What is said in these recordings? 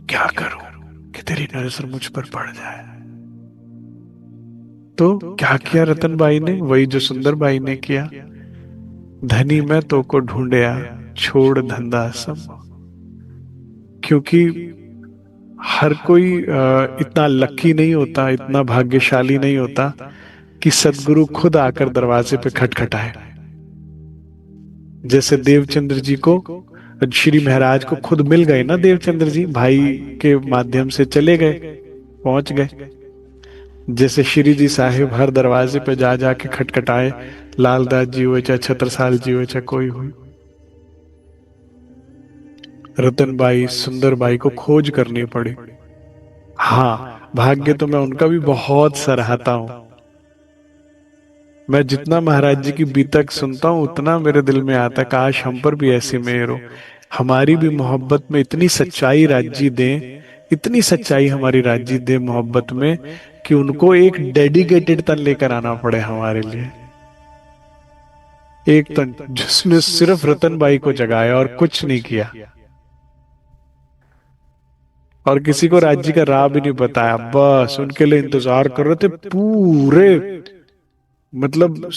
क्या करूं कि तेरी नजर मुझ पर पड़ जाए। तो क्या किया रतन बाई ने? वही जो सुंदर बाई ने किया। धनी मैं तो को ढूंढया, छोड़ धंधा सब। क्योंकि हर कोई इतना लकी नहीं होता, इतना भाग्यशाली नहीं होता कि सदगुरु खुद आकर दरवाजे पे खटखटाए। जैसे देवचंद्र जी को, श्री महाराज को खुद मिल गए ना, देवचंद्र जी भाई के माध्यम से चले गए, पहुंच गए। जैसे श्री जी साहिब हर दरवाजे पे जा जाके खटखटाए, लालदास जी हुए चाहे छत्रसाल जी हुए चाहे कोई हुई। रतन बाई, सुंदर बाई को खोज करनी पड़ी। हाँ, भाग्य तो मैं उनका भी बहुत सराहता हूं। मैं जितना महाराज जी की बीतक सुनता हूँ उतना मेरे दिल में आता है, काश हम पर भी ऐसी मेहर हो। हमारी भी मोहब्बत में इतनी सच्चाई राज जी दें, इतनी सच्चाई हमारी राज जी दे मोहब्बत में, कि उनको एक डेडिकेटेड तन लेकर आना पड़े हमारे लिए। एक तन जिसने सिर्फ रतन बाई को जगाया और कुछ नहीं किया, और किसी को राज्य का राह भी नहीं बताया, बस उनके लिए इंतजार कर रहे थे पूरे। मतलब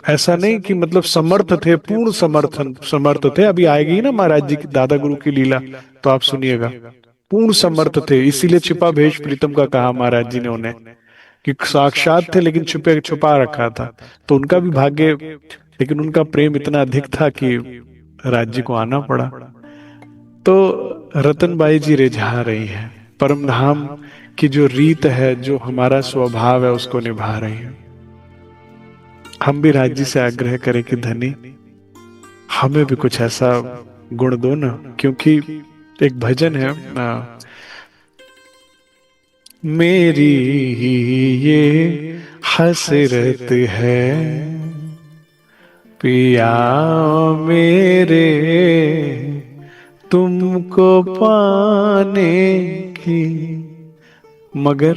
ऐसा नहीं कि मतलब समर्थ थे, पूर्ण समर्थन समर्थ थे। अभी आएगी ना महाराज जी की, दादा गुरु की लीला, तो आप सुनिएगा। पूर्ण समर्थ थे, इसीलिए छिपा भेष प्रीतम का कहा महाराज जी ने उन्हें, कि साक्षात थे लेकिन छुपे छुपा रखा था। तो उनका भी भाग्य, लेकिन उनका प्रेम इतना अधिक था कि राज्य को आना पड़ा। तो रतनबाई जी रिझा रही हैं, परम धाम की जो रीत है, जो हमारा स्वभाव है, उसको निभा रही हैं। हम भी राज्य से आग्रह करें कि धनी हमें भी कुछ ऐसा गुण दो ना। क्योंकि एक भजन है, मेरी ये हसरत है पिया मेरे, तुमको पाने की, मगर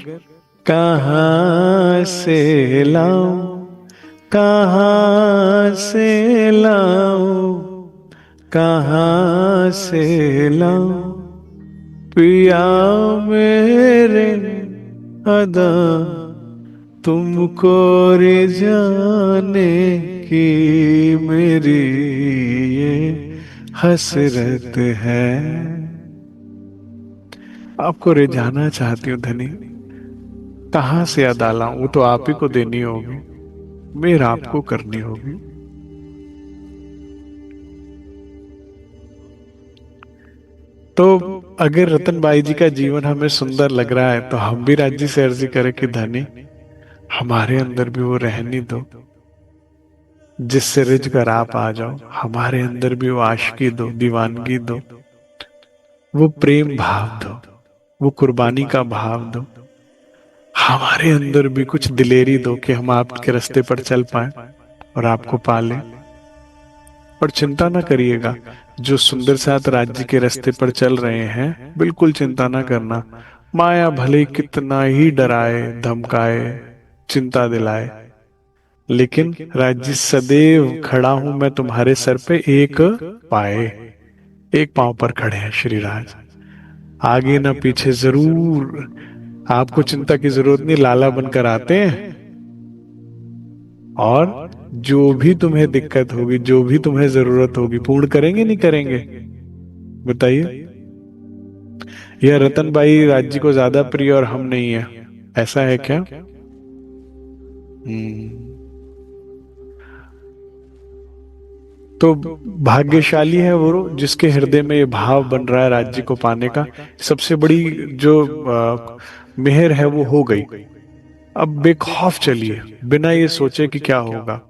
कहाँ से लाऊं, कहाँ से लाऊं, कहाँ से लाऊं पिया मेरे अदा, तुमको रिझाने की मेरी ये हसरत है। आपको रिझाना चाहती हूँ धनी, कहाँ से अदा लाऊं, वो तो आप ही को देनी होगी, मेरा आपको करनी होगी। तो अगर रतनबाई जी का जीवन हमें सुंदर लग रहा है, तो हम भी राज्य से अर्जी करें कि धनी हमारे अंदर भी वो रहनी दो, जिससे रिझ कर आप आ जाओ। हमारे अंदर भी वो आशिकी दो, दीवानगी दो, वो प्रेम भाव दो, वो कुर्बानी का भाव दो। हमारे अंदर भी कुछ दिलेरी दो कि हम आपके रास्ते पर चल पाए और आपको पाले। और चिंता ना करिएगा, जो सुंदर साथ राज्य के रास्ते पर चल रहे हैं, बिल्कुल चिंता ना करना। माया भले कितना ही डराए, धमकाए, चिंता दिलाए, लेकिन राज्य सदैव खड़ा हूं मैं तुम्हारे सर पे, एक पाए, एक पांव पर खड़े हैं श्री राज, आगे ना पीछे। जरूर आपको चिंता की जरूरत नहीं, लाला बनकर आते हैं। और जो भी तुम्हें दिक्कत होगी, जो भी तुम्हें जरूरत होगी, पूर्ण करेंगे नहीं करेंगे बताइए। यह रतनबाई राज्य को ज्यादा प्रिय और हम नहीं है, ऐसा है क्या? तो भाग्यशाली है वो जिसके हृदय में ये भाव बन रहा है राज्य को पाने का। सबसे बड़ी जो मेहर है वो हो गई। अब बेखौफ चलिए, बिना ये सोचे कि क्या होगा।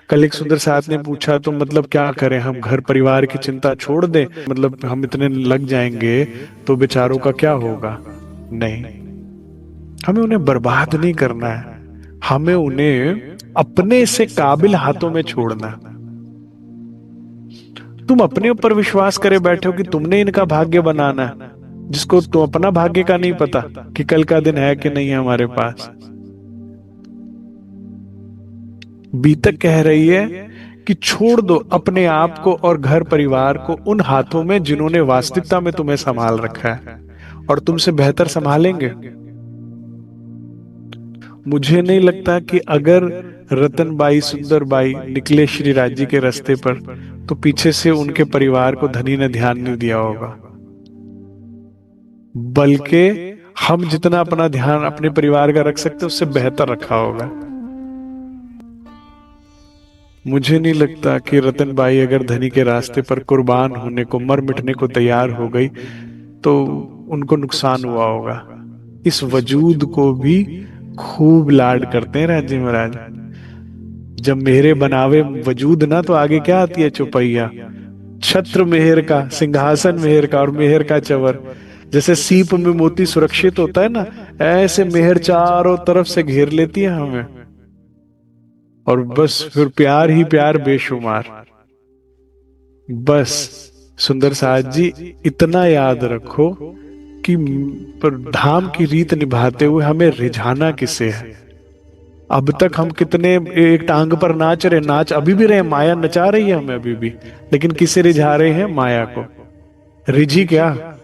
कल एक सुंदर साथ ने पूछा, तो मतलब क्या करें, हम घर परिवार की चिंता छोड़ दें, मतलब हम इतने लग जाएंगे तो बेचारों का क्या होगा? नहीं, हमें उन्हें बर्बाद नहीं करना है, हमें उन्हें अपने से काबिल हाथों में छोड़ना है। तुम अपने ऊपर विश्वास करे बैठे हो कि तुमने इनका भाग्य बनाना है, जिसको तो अपना भाग्य का नहीं पता कि कल का दिन है कि नहीं है हमारे पास। बीतक कह रही है कि छोड़ दो अपने आप को और घर परिवार को उन हाथों में जिन्होंने वास्तविकता में तुम्हें संभाल रखा है। और तुमसे बेहतर संभालेंगे? मुझे नहीं लगता कि अगर रतनबाई सुंदरबाई निकले श्री राज्य के रास्ते पर तो पीछे से उनके परिवार को धनी ने ध्यान नहीं दिया होगा, बल्कि हम जितना अपना ध्यान अपने परिवार का रख सकते उससे बेहतर रखा होगा। मुझे नहीं लगता कि रतनबाई अगर धनी के रास्ते पर कुर्बान होने को, मर मिटने को तैयार हो गई तो उनको नुकसान हुआ होगा। इस वजूद को भी खूब लाड करते हैं राज्य महाराज। जब मेरे बनावे वजूद ना तो आगे क्या आती है चौपैया, छत्र मेहर का, सिंहासन मेहर का और मेहर का चवर। जैसे सीप में मोती सुरक्षित होता है ना, ऐसे मेहर चारों तरफ से घेर लेती है हमें, और बस फिर प्यार ही प्यार बेशुमार। बस सुंदर साज जी इतना याद रखो कि पर धाम की रीत निभाते हुए हमें रिझाना किसे है। अब तक हम कितने एक टांग पर नाच रहे, नाच अभी भी रहे, माया नचा रही है हमें अभी भी, लेकिन किसे रिझा रहे हैं? माया को। रिझी क्या?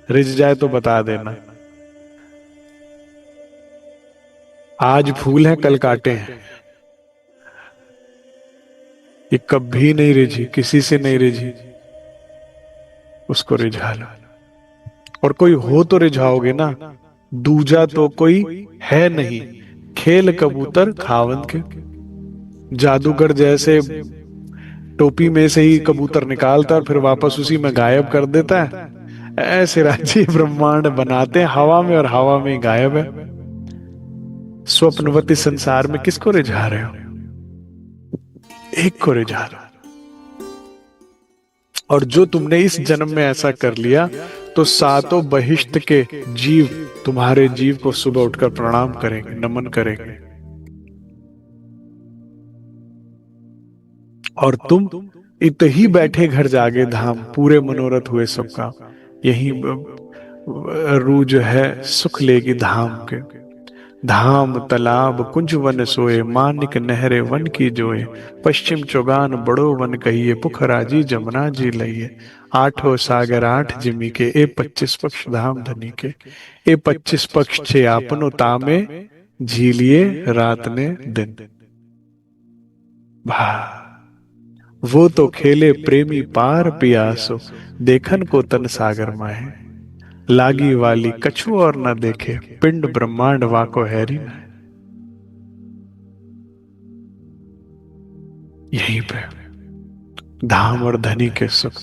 रिझ जाए तो बता देना। आज फूल है कल कांटे हैं, ये कभी नहीं रिझी, किसी से नहीं रिझी, उसको रिझा लो। और कोई हो तो रिझाओगे ना, दूजा तो कोई है नहीं, खेल कबूतर खावंद के। जादूगर जैसे टोपी में से ही कबूतर निकालता है और फिर वापस उसी में गायब कर देता है, ऐसे राज्य ब्रह्मांड बनाते हैं हवा में और हवा में ही गायब है। स्वप्नवती संसार में किसको रिझा रहे हो? एक को रिझा रहे हो। और जो तुमने इस जन्म में ऐसा कर लिया तो सातों बहिष्ठ के जीव तुम्हारे जीव को सुबह उठकर प्रणाम करेंगे, नमन करेंगे। और तुम इत ही बैठे घर जागे धाम, पूरे मनोरथ हुए सबका। यही रू जो है सुख लेगी धाम के। धाम तालाब कुंज वन सोए, मानिक नहरे वन की जोए। पश्चिम चौगान बड़ो वन कहिए, पुखरा जी जमुना जी लइए। आठों सागर आठ जिमी के, ए 25 पक्ष धाम धनी के। ए 25 पक्ष छे आपनो तामे, झीलिए रात ने दिन। भा वो तो खेले प्रेमी पार पियासो, देखन को तन सागर माहे। लागी वाली कछु और न देखे, पिंड ब्रह्मांड वाको हैरी न। यहीं पे धाम और धनी के सुख,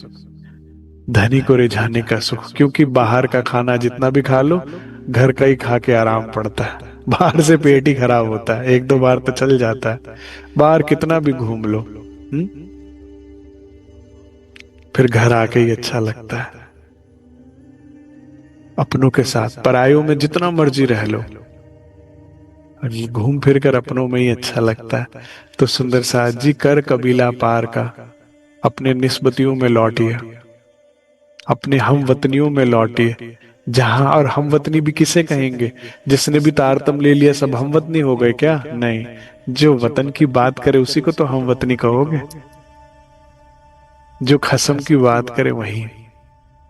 धनी को रिझाने का सुख। क्योंकि बाहर का खाना जितना भी खा लो, घर का ही खा के आराम पड़ता है। बाहर से पेट ही खराब होता है, एक दो बार तो चल जाता है, बाहर कितना भी घूम लो। फिर घर आके ही अच्छा लगता है। अपनों के साथ, परायों में जितना मर्जी रह लो, घूम फिर कर अपनों में ही अच्छा लगता है। तो सुंदर साज जी कर कबीला पार का, अपने निस्बतियों में लौटिए, अपने हम वतनियों में लौटिए। जहां, और हम वतनी भी किसे कहेंगे? जिसने भी तारतम ले लिया सब हम वतनी हो गए क्या? नहीं, जो वतन की बात करे उसी को तो हम वतनी कहोगे। जो खसम की बात करे वही,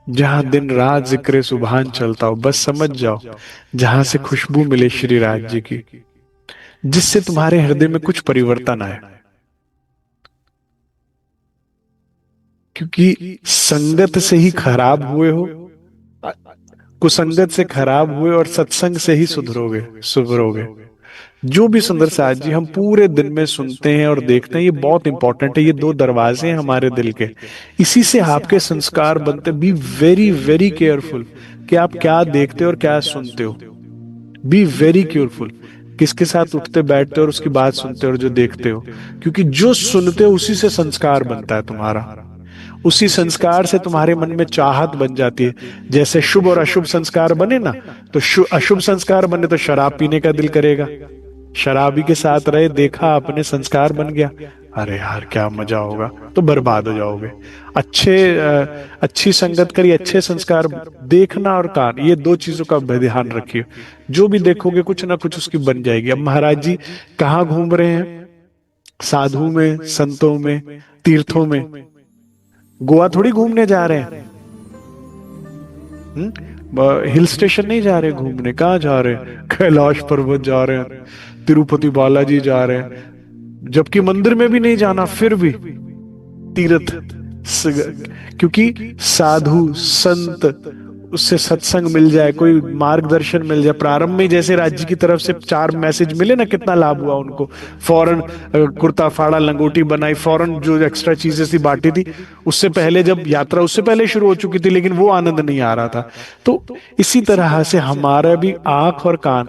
जहां दिन रात जिक्र सुभान चलता हो, बस समझ जाओ जहां से खुशबू मिले श्री राज जी की, जिससे तुम्हारे हृदय में कुछ परिवर्तन आए। क्योंकि संगत से ही खराब हुए हो, कुसंगत से खराब हुए, और सत्संग से ही सुधरोगे। जो भी सुंदर साज जी हम पूरे दिन में सुनते हैं और देखते हैं, ये बहुत इंपॉर्टेंट है। ये दो दरवाजे हैं हमारे दिल के, इसी से आपके संस्कार बनते। बी वेरी वेरी केयरफुल कि आप क्या देखते हो और क्या सुनते हो। बी वेरी केयरफुल किसके साथ उठते बैठते हो और उसकी बात सुनते हो और जो देखते हो। क्योंकि जो सुनते हो उसी से संस्कार बनता है तुम्हारा, उसी संस्कार से तुम्हारे मन में चाहत बन जाती है। जैसे शुभ और अशुभ संस्कार बने ना, तो अशुभ संस्कार बने तो शराब पीने का दिल करेगा। शराबी के साथ रहे, देखा अपने, संस्कार बन गया, अरे यार क्या मजा होगा, तो बर्बाद हो जाओगे। अच्छी संगत करिए, अच्छे संस्कार। देखना और कान, ये दो चीजों का ध्यान रखिए। जो भी देखोगे कुछ ना कुछ उसकी बन जाएगी। अब महाराज जी कहाँ घूम रहे हैं? साधु में, संतों में, तीर्थों में। गोवा थोड़ी घूमने जा रहे हैं। हिल स्टेशन नहीं जा रहे घूमने, कहाँ जा रहे हैं? कैलाश पर्वत जा रहे हैं, तिरुपति बालाजी जा रहे हैं, जबकि मंदिर में भी नहीं जाना, फिर भी तीर्थ। क्योंकि साधु संत, उससे सत्संग मिल जाए, कोई मार्गदर्शन मिल जाए। प्रारंभ में जैसे राज्य की तरफ से 4 मैसेज मिले ना, कितना लाभ हुआ उनको। फौरन कुर्ता फाड़ा लंगोटी बनाई, फौरन जो एक्स्ट्रा चीजें थी बांटी थी। उससे पहले जब यात्रा उससे पहले शुरू हो चुकी थी, लेकिन वो आनंद नहीं आ रहा था। तो इसी तरह से हमारा भी आंख और कान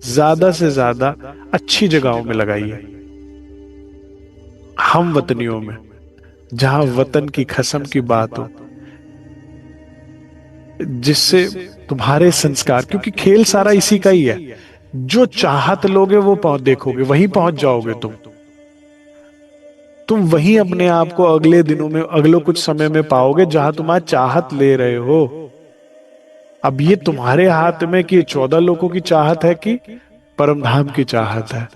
ज्यादा से ज्यादा अच्छी जगहों में लगाइए, हम वतनियों में, जहां वतन की कसम की बात हो, जिससे तुम्हारे संस्कार, क्योंकि खेल सारा इसी का ही है। जो चाहत लोगे वो पहुंच देखोगे, वहीं पहुंच जाओगे तुम वहीं अपने आप को अगले दिनों में, अगले कुछ समय में पाओगे जहां तुम्हारा चाहत ले रहे हो। अब ये तुम्हारे हाथ में कि 14 लोगों की चाहत है कि परम धाम की चाहत है।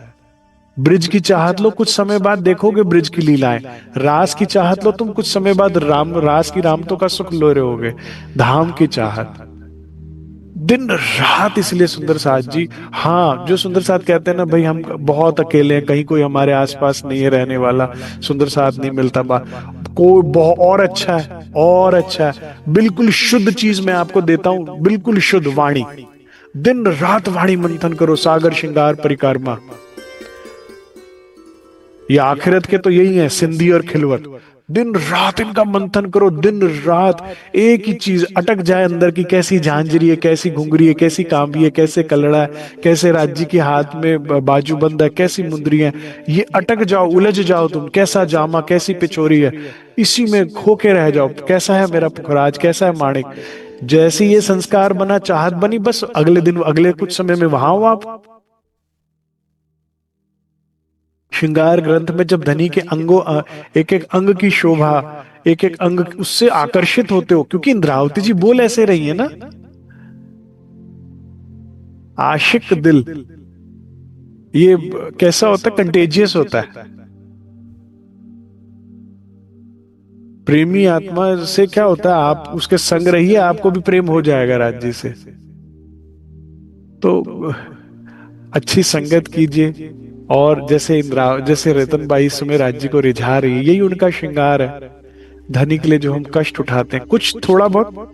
ब्रिज की चाहत लो, कुछ समय बाद देखोगे ब्रिज की लीलाएं। रास की चाहत लो, तुम कुछ समय बाद रास की रामतों का सुख लो रहोगे। धाम की चाहत दिन रात, इसलिए सुंदर साथ जी, हाँ, जो सुंदर साथ कहते हैं ना, भाई हम बहुत अकेले हैं, कहीं कोई हमारे आसपास नहीं है रहने वाला, सुंदर साथ नहीं मिलता, कोई बहुत और अच्छा है, और अच्छा है, बिल्कुल शुद्ध चीज मैं आपको देता हूं, बिल्कुल शुद्ध वाणी। दिन रात वाणी मंथन करो, सागर श्रृंगार परिक्रमा। ये आखिरत के तो यही है, सिंधी और खिलवत। दिन रात इनका मंथन करो, दिन रात एक ही चीज अटक जाए अंदर की, कैसी झांझरी है, कैसी घुंघरी है, कैसी कांबी है, कैसे कलड़ा है, कैसे राज्य के हाथ में बाजूबंद है, कैसी मुंदरी है, ये अटक जाओ, उलझ जाओ तुम, कैसा जामा, कैसी पिचोरी है, इसी में खोके रह जाओ। कैसा है मेरा पुखराज, कैसा है माणिक। जैसे ये संस्कार बना, चाहत बनी, बस अगले दिन, अगले कुछ समय में वहां हो आप। श्रृंगार ग्रंथ में जब धनी के अंगों, एक एक अंग की शोभा, एक एक अंग, उससे आकर्षित होते हो, क्योंकि इंद्रावती जी बोल ऐसे रही है ना, आशिक दिल ये कैसा होता है, कंटेजियस होता है। प्रेमी आत्मा से क्या होता है, आप उसके संग रहिए, आपको भी प्रेम हो जाएगा राज्य से। तो अच्छी संगत कीजिए। और जैसे इंद्रा, जैसे रतनबाई इस समय राज्य को रिझा रही है, यही उनका श्रृंगार है। धनी के लिए जो हम कष्ट उठाते हैं, कुछ थोड़ा बहुत,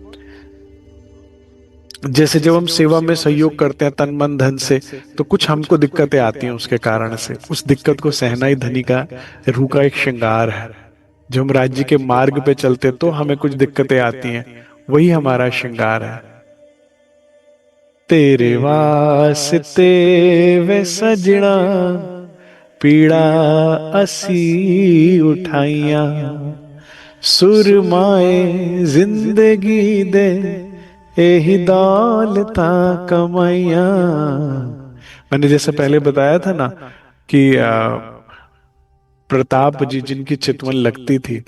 जैसे जब हम सेवा में सहयोग करते हैं तन मन धन से, तो कुछ हमको दिक्कतें आती हैं उसके कारण से, उस दिक्कत को सहना ही धनी का, रूह का एक श्रृंगार है। जब हम राज्य के मार्ग पे चलते तो हमें कुछ दिक्कतें आती हैं, वही हमारा श्रृंगार है। तेरे वास्ते वे सजना, पीड़ा असी उठाइया, सुरमाए जिंदगी दे यही दौलता कमाइया। मैंने जैसे पहले बताया था ना कि प्रताप जी जिनकी चितवन लगती थी,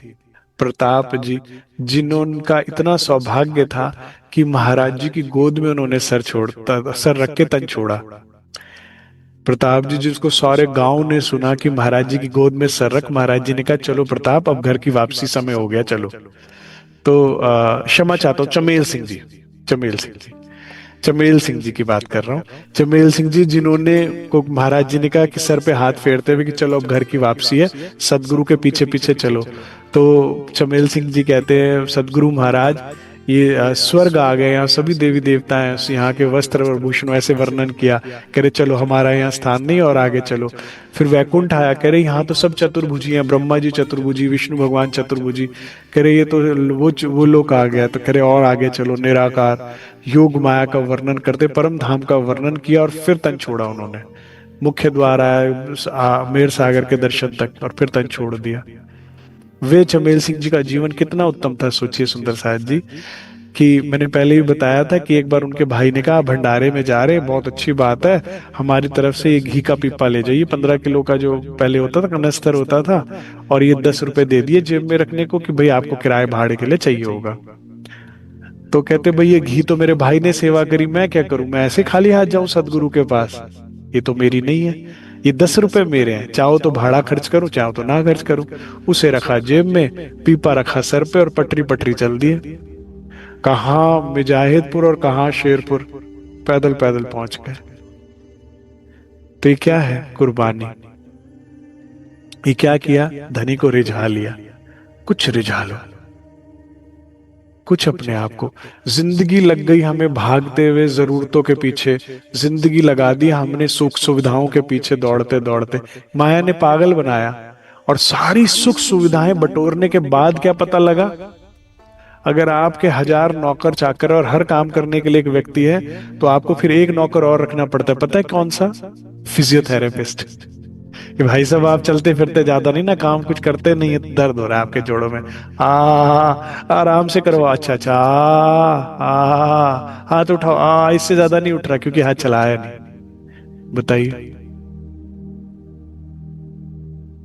प्रताप जी जिन्होंने इतना सौभाग्य था कि महाराज जी की गोद में उन्होंने सर रख के तन छोड़ा। प्रताप जी जिसको सारे गांव ने सुना कि महाराज जी की गोद में सर रख, महाराज जी ने कहा चलो प्रताप, अब घर की वापसी समय हो गया, चलो। तो क्षमा चाहता हूँ, चमेल सिंह जी, चमेल सिंह जी, चमेल सिंह जी की बात कर रहा हूँ। चमेल सिंह जी जिन्होंने को महाराज जी ने कहा कि सर पे हाथ फेरते हुए कि चलो अब घर की वापसी है, सदगुरु के पीछे पीछे चलो। तो चमेल सिंह जी कहते हैं, सदगुरु महाराज ये स्वर्ग आ गए, यहाँ सभी देवी देवता हैं, यहाँ के वस्त्र और भूषण ऐसे वर्णन किया, कह रहे चलो हमारा यहाँ स्थान नहीं और आगे चलो। फिर वैकुंठ आया, कह रहे यहाँ तो सब चतुर्भुजी हैं, ब्रह्मा जी चतुर्भुजी, विष्णु भगवान चतुर्भुजी, कह रहे ये तो वो लोक आ गया। तो कह रहे और आगे चलो, निराकार योग माया का वर्णन करते परम धाम का वर्णन किया, और फिर तन छोड़ा उन्होंने। मुख्य द्वार आया मेर सागर के दर्शन तक, और फिर तन छोड़ दिया। वे चमेल सिंह जी का जीवन कितना उत्तम था, सोचिए सुंदर साहब जी। कि मैंने पहले भी बताया था कि एक बार उनके भाई ने कहा भंडारे में जा रहे, बहुत अच्छी बात है, हमारी तरफ से ये घी का पीपा ले जाइए, 15 किलो का जो पहले होता था कनस्तर होता था, और ये 10 रुपए दे दिए जेब में रखने को कि भाई आपको किराए भाड़े के लिए चाहिए होगा। तो कहते भाई ये घी तो मेरे भाई ने सेवा करी, मैं क्या करूं, मैं ऐसे खाली हाथ जाऊं सदगुरु के पास, ये तो मेरी नहीं है, ये 10 रुपए मेरे हैं, चाहो तो भाड़ा खर्च करो, चाहो तो ना खर्च करो। उसे रखा जेब में, पीपा रखा सर पे, और पटरी पटरी चल दिए। कहाँ मुजाहिदपुर और कहाँ शेरपुर, पैदल पैदल पहुंच गए। तो ये क्या है? कुर्बानी। ये क्या किया? धनी को रिझा लिया। कुछ रिझा लो, कुछ अपने आप को। जिंदगी लग गई हमें भागते हुए जरूरतों के पीछे, जिंदगी लगा दी हमने सुख सुविधाओं के पीछे दौड़ते दौड़ते। माया ने पागल बनाया। और सारी सुख सुविधाएं बटोरने के बाद क्या पता लगा? अगर आपके 1000 नौकर चाकर और हर काम करने के लिए एक व्यक्ति है, तो आपको फिर एक नौकर और रखना पड़ता है। पता है कौन सा? फिजियोथेरेपिस्ट। कि भाई साहब आप चलते फिरते ज्यादा नहीं ना, काम कुछ करते नहीं है, दर्द हो रहा है आपके जोड़ों में, आराम से करो। अच्छा अच्छा, हाथ उठाओ, इससे ज्यादा नहीं उठ रहा क्योंकि हाथ चलाया नहीं। बताइए।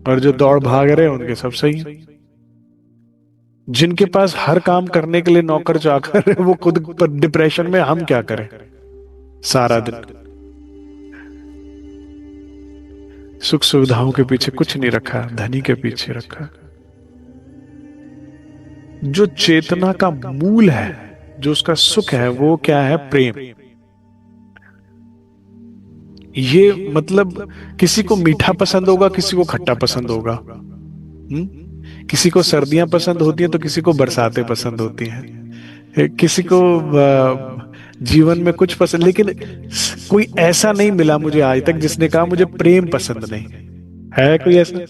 और जो दौड़ भाग रहे हैं उनके सब सही है। जिनके पास हर काम करने के लिए नौकर चाकर है, वो खुद पर डिप्रेशन में, हम क्या करें सारा दिन? सुख सुविधाओं के पीछे कुछ नहीं रखा, धनी के पीछे रखा। जो चेतना का मूल है, जो उसका सुख है, वो क्या है? प्रेम। ये मतलब किसी को मीठा पसंद होगा, किसी को खट्टा पसंद होगा। किसी को सर्दियां पसंद होती हैं तो किसी को बरसातें पसंद होती हैं। किसी को जीवन में कुछ पसंद, लेकिन कोई ऐसा नहीं मिला मुझे आज तक जिसने कहा मुझे प्रेम पसंद नहीं है। कोई ऐसा?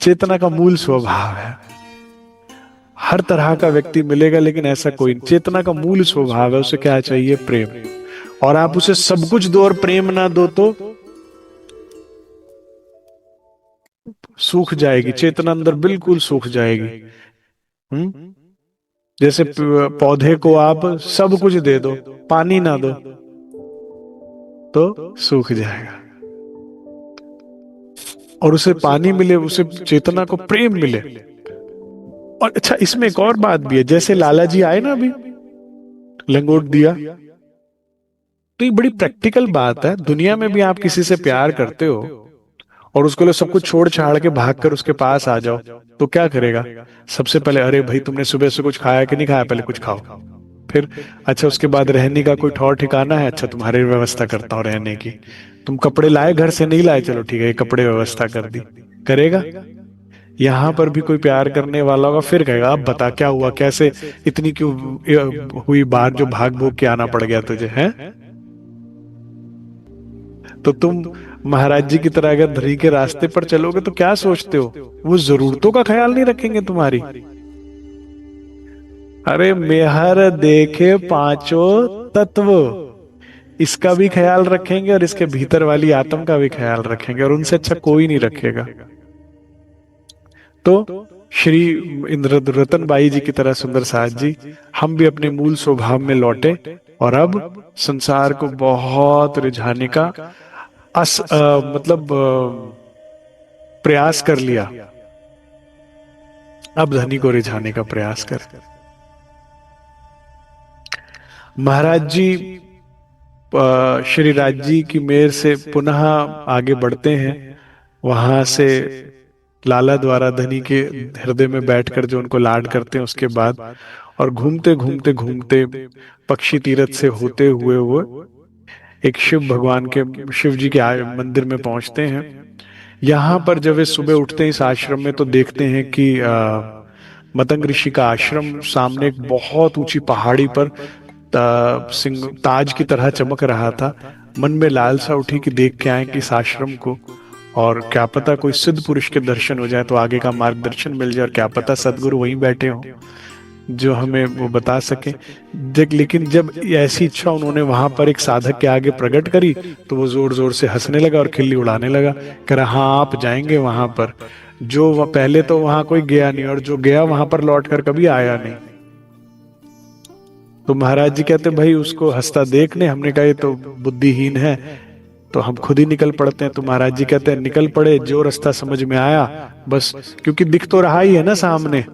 चेतना का मूल स्वभाव है। हर तरह का व्यक्ति मिलेगा, लेकिन ऐसा कोई, चेतना का मूल स्वभाव है, उसे क्या चाहिए? प्रेम। और आप उसे सब कुछ दो और प्रेम ना दो तो सूख जाएगी चेतना, अंदर बिल्कुल सूख जाएगी। जैसे पौधे को आप सब कुछ दे दो, पानी ना दो तो सूख जाएगा। और उसे पानी मिले, उसे चेतना को प्रेम मिले। और अच्छा, इसमें एक और बात भी है। जैसे लाला जी आए ना अभी, लंगोट दिया, तो ये बड़ी प्रैक्टिकल बात है। दुनिया में भी आप किसी से प्यार करते हो और उसको सब कुछ छोड़ छाड़ के भाग कर उसके पास आ जाओ, तो क्या करेगा? सबसे पहले, अरे भाई तुमने सुबह से कुछ खाया कि नहीं खाया, पहले कुछ खाओ। फिर अच्छा, उसके बाद रहने का कोई ठौर ठिकाना है? अच्छा, तुम्हारी व्यवस्था करता हूँ रहने की। तुम कपड़े लाए, घर से नहीं लाए, चलो ठीक है, ये कपड़े व्यवस्था कर दी। करेगा? यहां पर भी कोई प्यार करने वाला होगा, फिर कहेगा अब बता क्या हुआ, कैसे इतनी क्यों हुई बात जो भाग भोग के आना पड़ गया तुझे, है? तो तुम महाराज जी की तरह अगर धनी के रास्ते पर चलोगे तो क्या सोचते हो? वो जरूरतों का ख्याल नहीं रखेंगे तुम्हारी। अरे मेहर देखे पांचों तत्व, इसका भी ख्याल रखेंगे और इसके भीतर वाली आत्म का भी ख्याल रखेंगे, और उनसे अच्छा कोई नहीं रखेगा। तो श्री इंद्र रतन बाई जी की तरह सुंदर साथ जी, हम भी अपने मूल स्वभाव में लौटे और अब संसार को बहुत रिझाने का प्रयास कर लिया। अब धनी को रिझाने का प्रयास कर। महाराज जी श्री राज जी की मेहर से पुनः आगे बढ़ते हैं। वहां से लाला द्वारा धनी के हृदय में बैठकर जो उनको लाड करते हैं, उसके बाद और घूमते घूमते घूमते पक्षी तीरथ से होते हुए वो एक शिव भगवान के, शिव जी के मंदिर में पहुंचते हैं। यहाँ पर जब वे सुबह उठते हैं इस आश्रम में, तो देखते हैं कि मतंग ऋषि का आश्रम सामने एक बहुत ऊंची पहाड़ी पर ताज की तरह चमक रहा था। मन में लालसा उठी कि देख के आए कि इस आश्रम को, और क्या पता कोई सिद्ध पुरुष के दर्शन हो जाए तो आगे का मार्गदर्शन मिल जाए, और क्या पता सदगुरु वहीं बैठे हों जो हमें वो बता सके। लेकिन जब ऐसी इच्छा उन्होंने वहां पर एक साधक के आगे प्रकट करी, तो वो जोर जोर से हंसने लगा और खिल्ली उड़ाने लगा। कह रहा हाँ आप जाएंगे वहां पर, जो पहले तो वहां कोई गया नहीं, और जो गया वहां पर लौट कर कभी आया नहीं। तो महाराज जी कहते भाई उसको हंसता देखने। हमने कहा ये तो बुद्धिहीन है, तो हम खुद ही निकल पड़ते हैं। तो महाराज जी कहते हैं निकल पड़े, जो रास्ता समझ में आया बस, क्योंकि दिख तो रहा ही है ना सामने,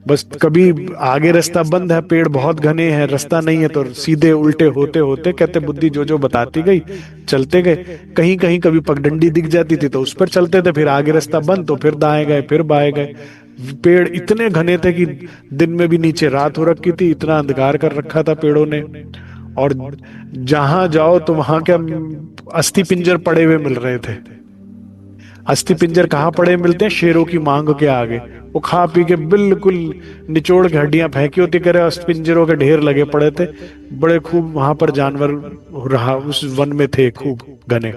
बस कभी आगे रास्ता बंद है, पेड़ बहुत घने हैं, रास्ता नहीं है, तो सीधे उल्टे होते होते कहते बुद्धि जो जो बताती गई चलते गए। कहीं कहीं कभी पगडंडी दिख जाती थी तो उस पर चलते थे, फिर आगे रास्ता बंद तो फिर दाएं गए, फिर बाएं गए। पेड़ इतने घने थे कि दिन में भी नीचे रात हो रखी थी, इतना अंधकार कर रखा था पेड़ों ने। और जहां जाओ तो वहां क्या अस्थि पिंजर पड़े हुए मिल रहे थे। अस्थि पिंजर कहाँ पड़े मिलते हैं? शेरों की मांग के आगे। वो खा पी के बिल्कुल निचोड़ के हड्डियां फेंकी होती, करे अस्थि पिंजरों के ढेर लगे पड़े थे। बड़े खूब वहां पर जानवर रहा उस वन में थे, खूब घने।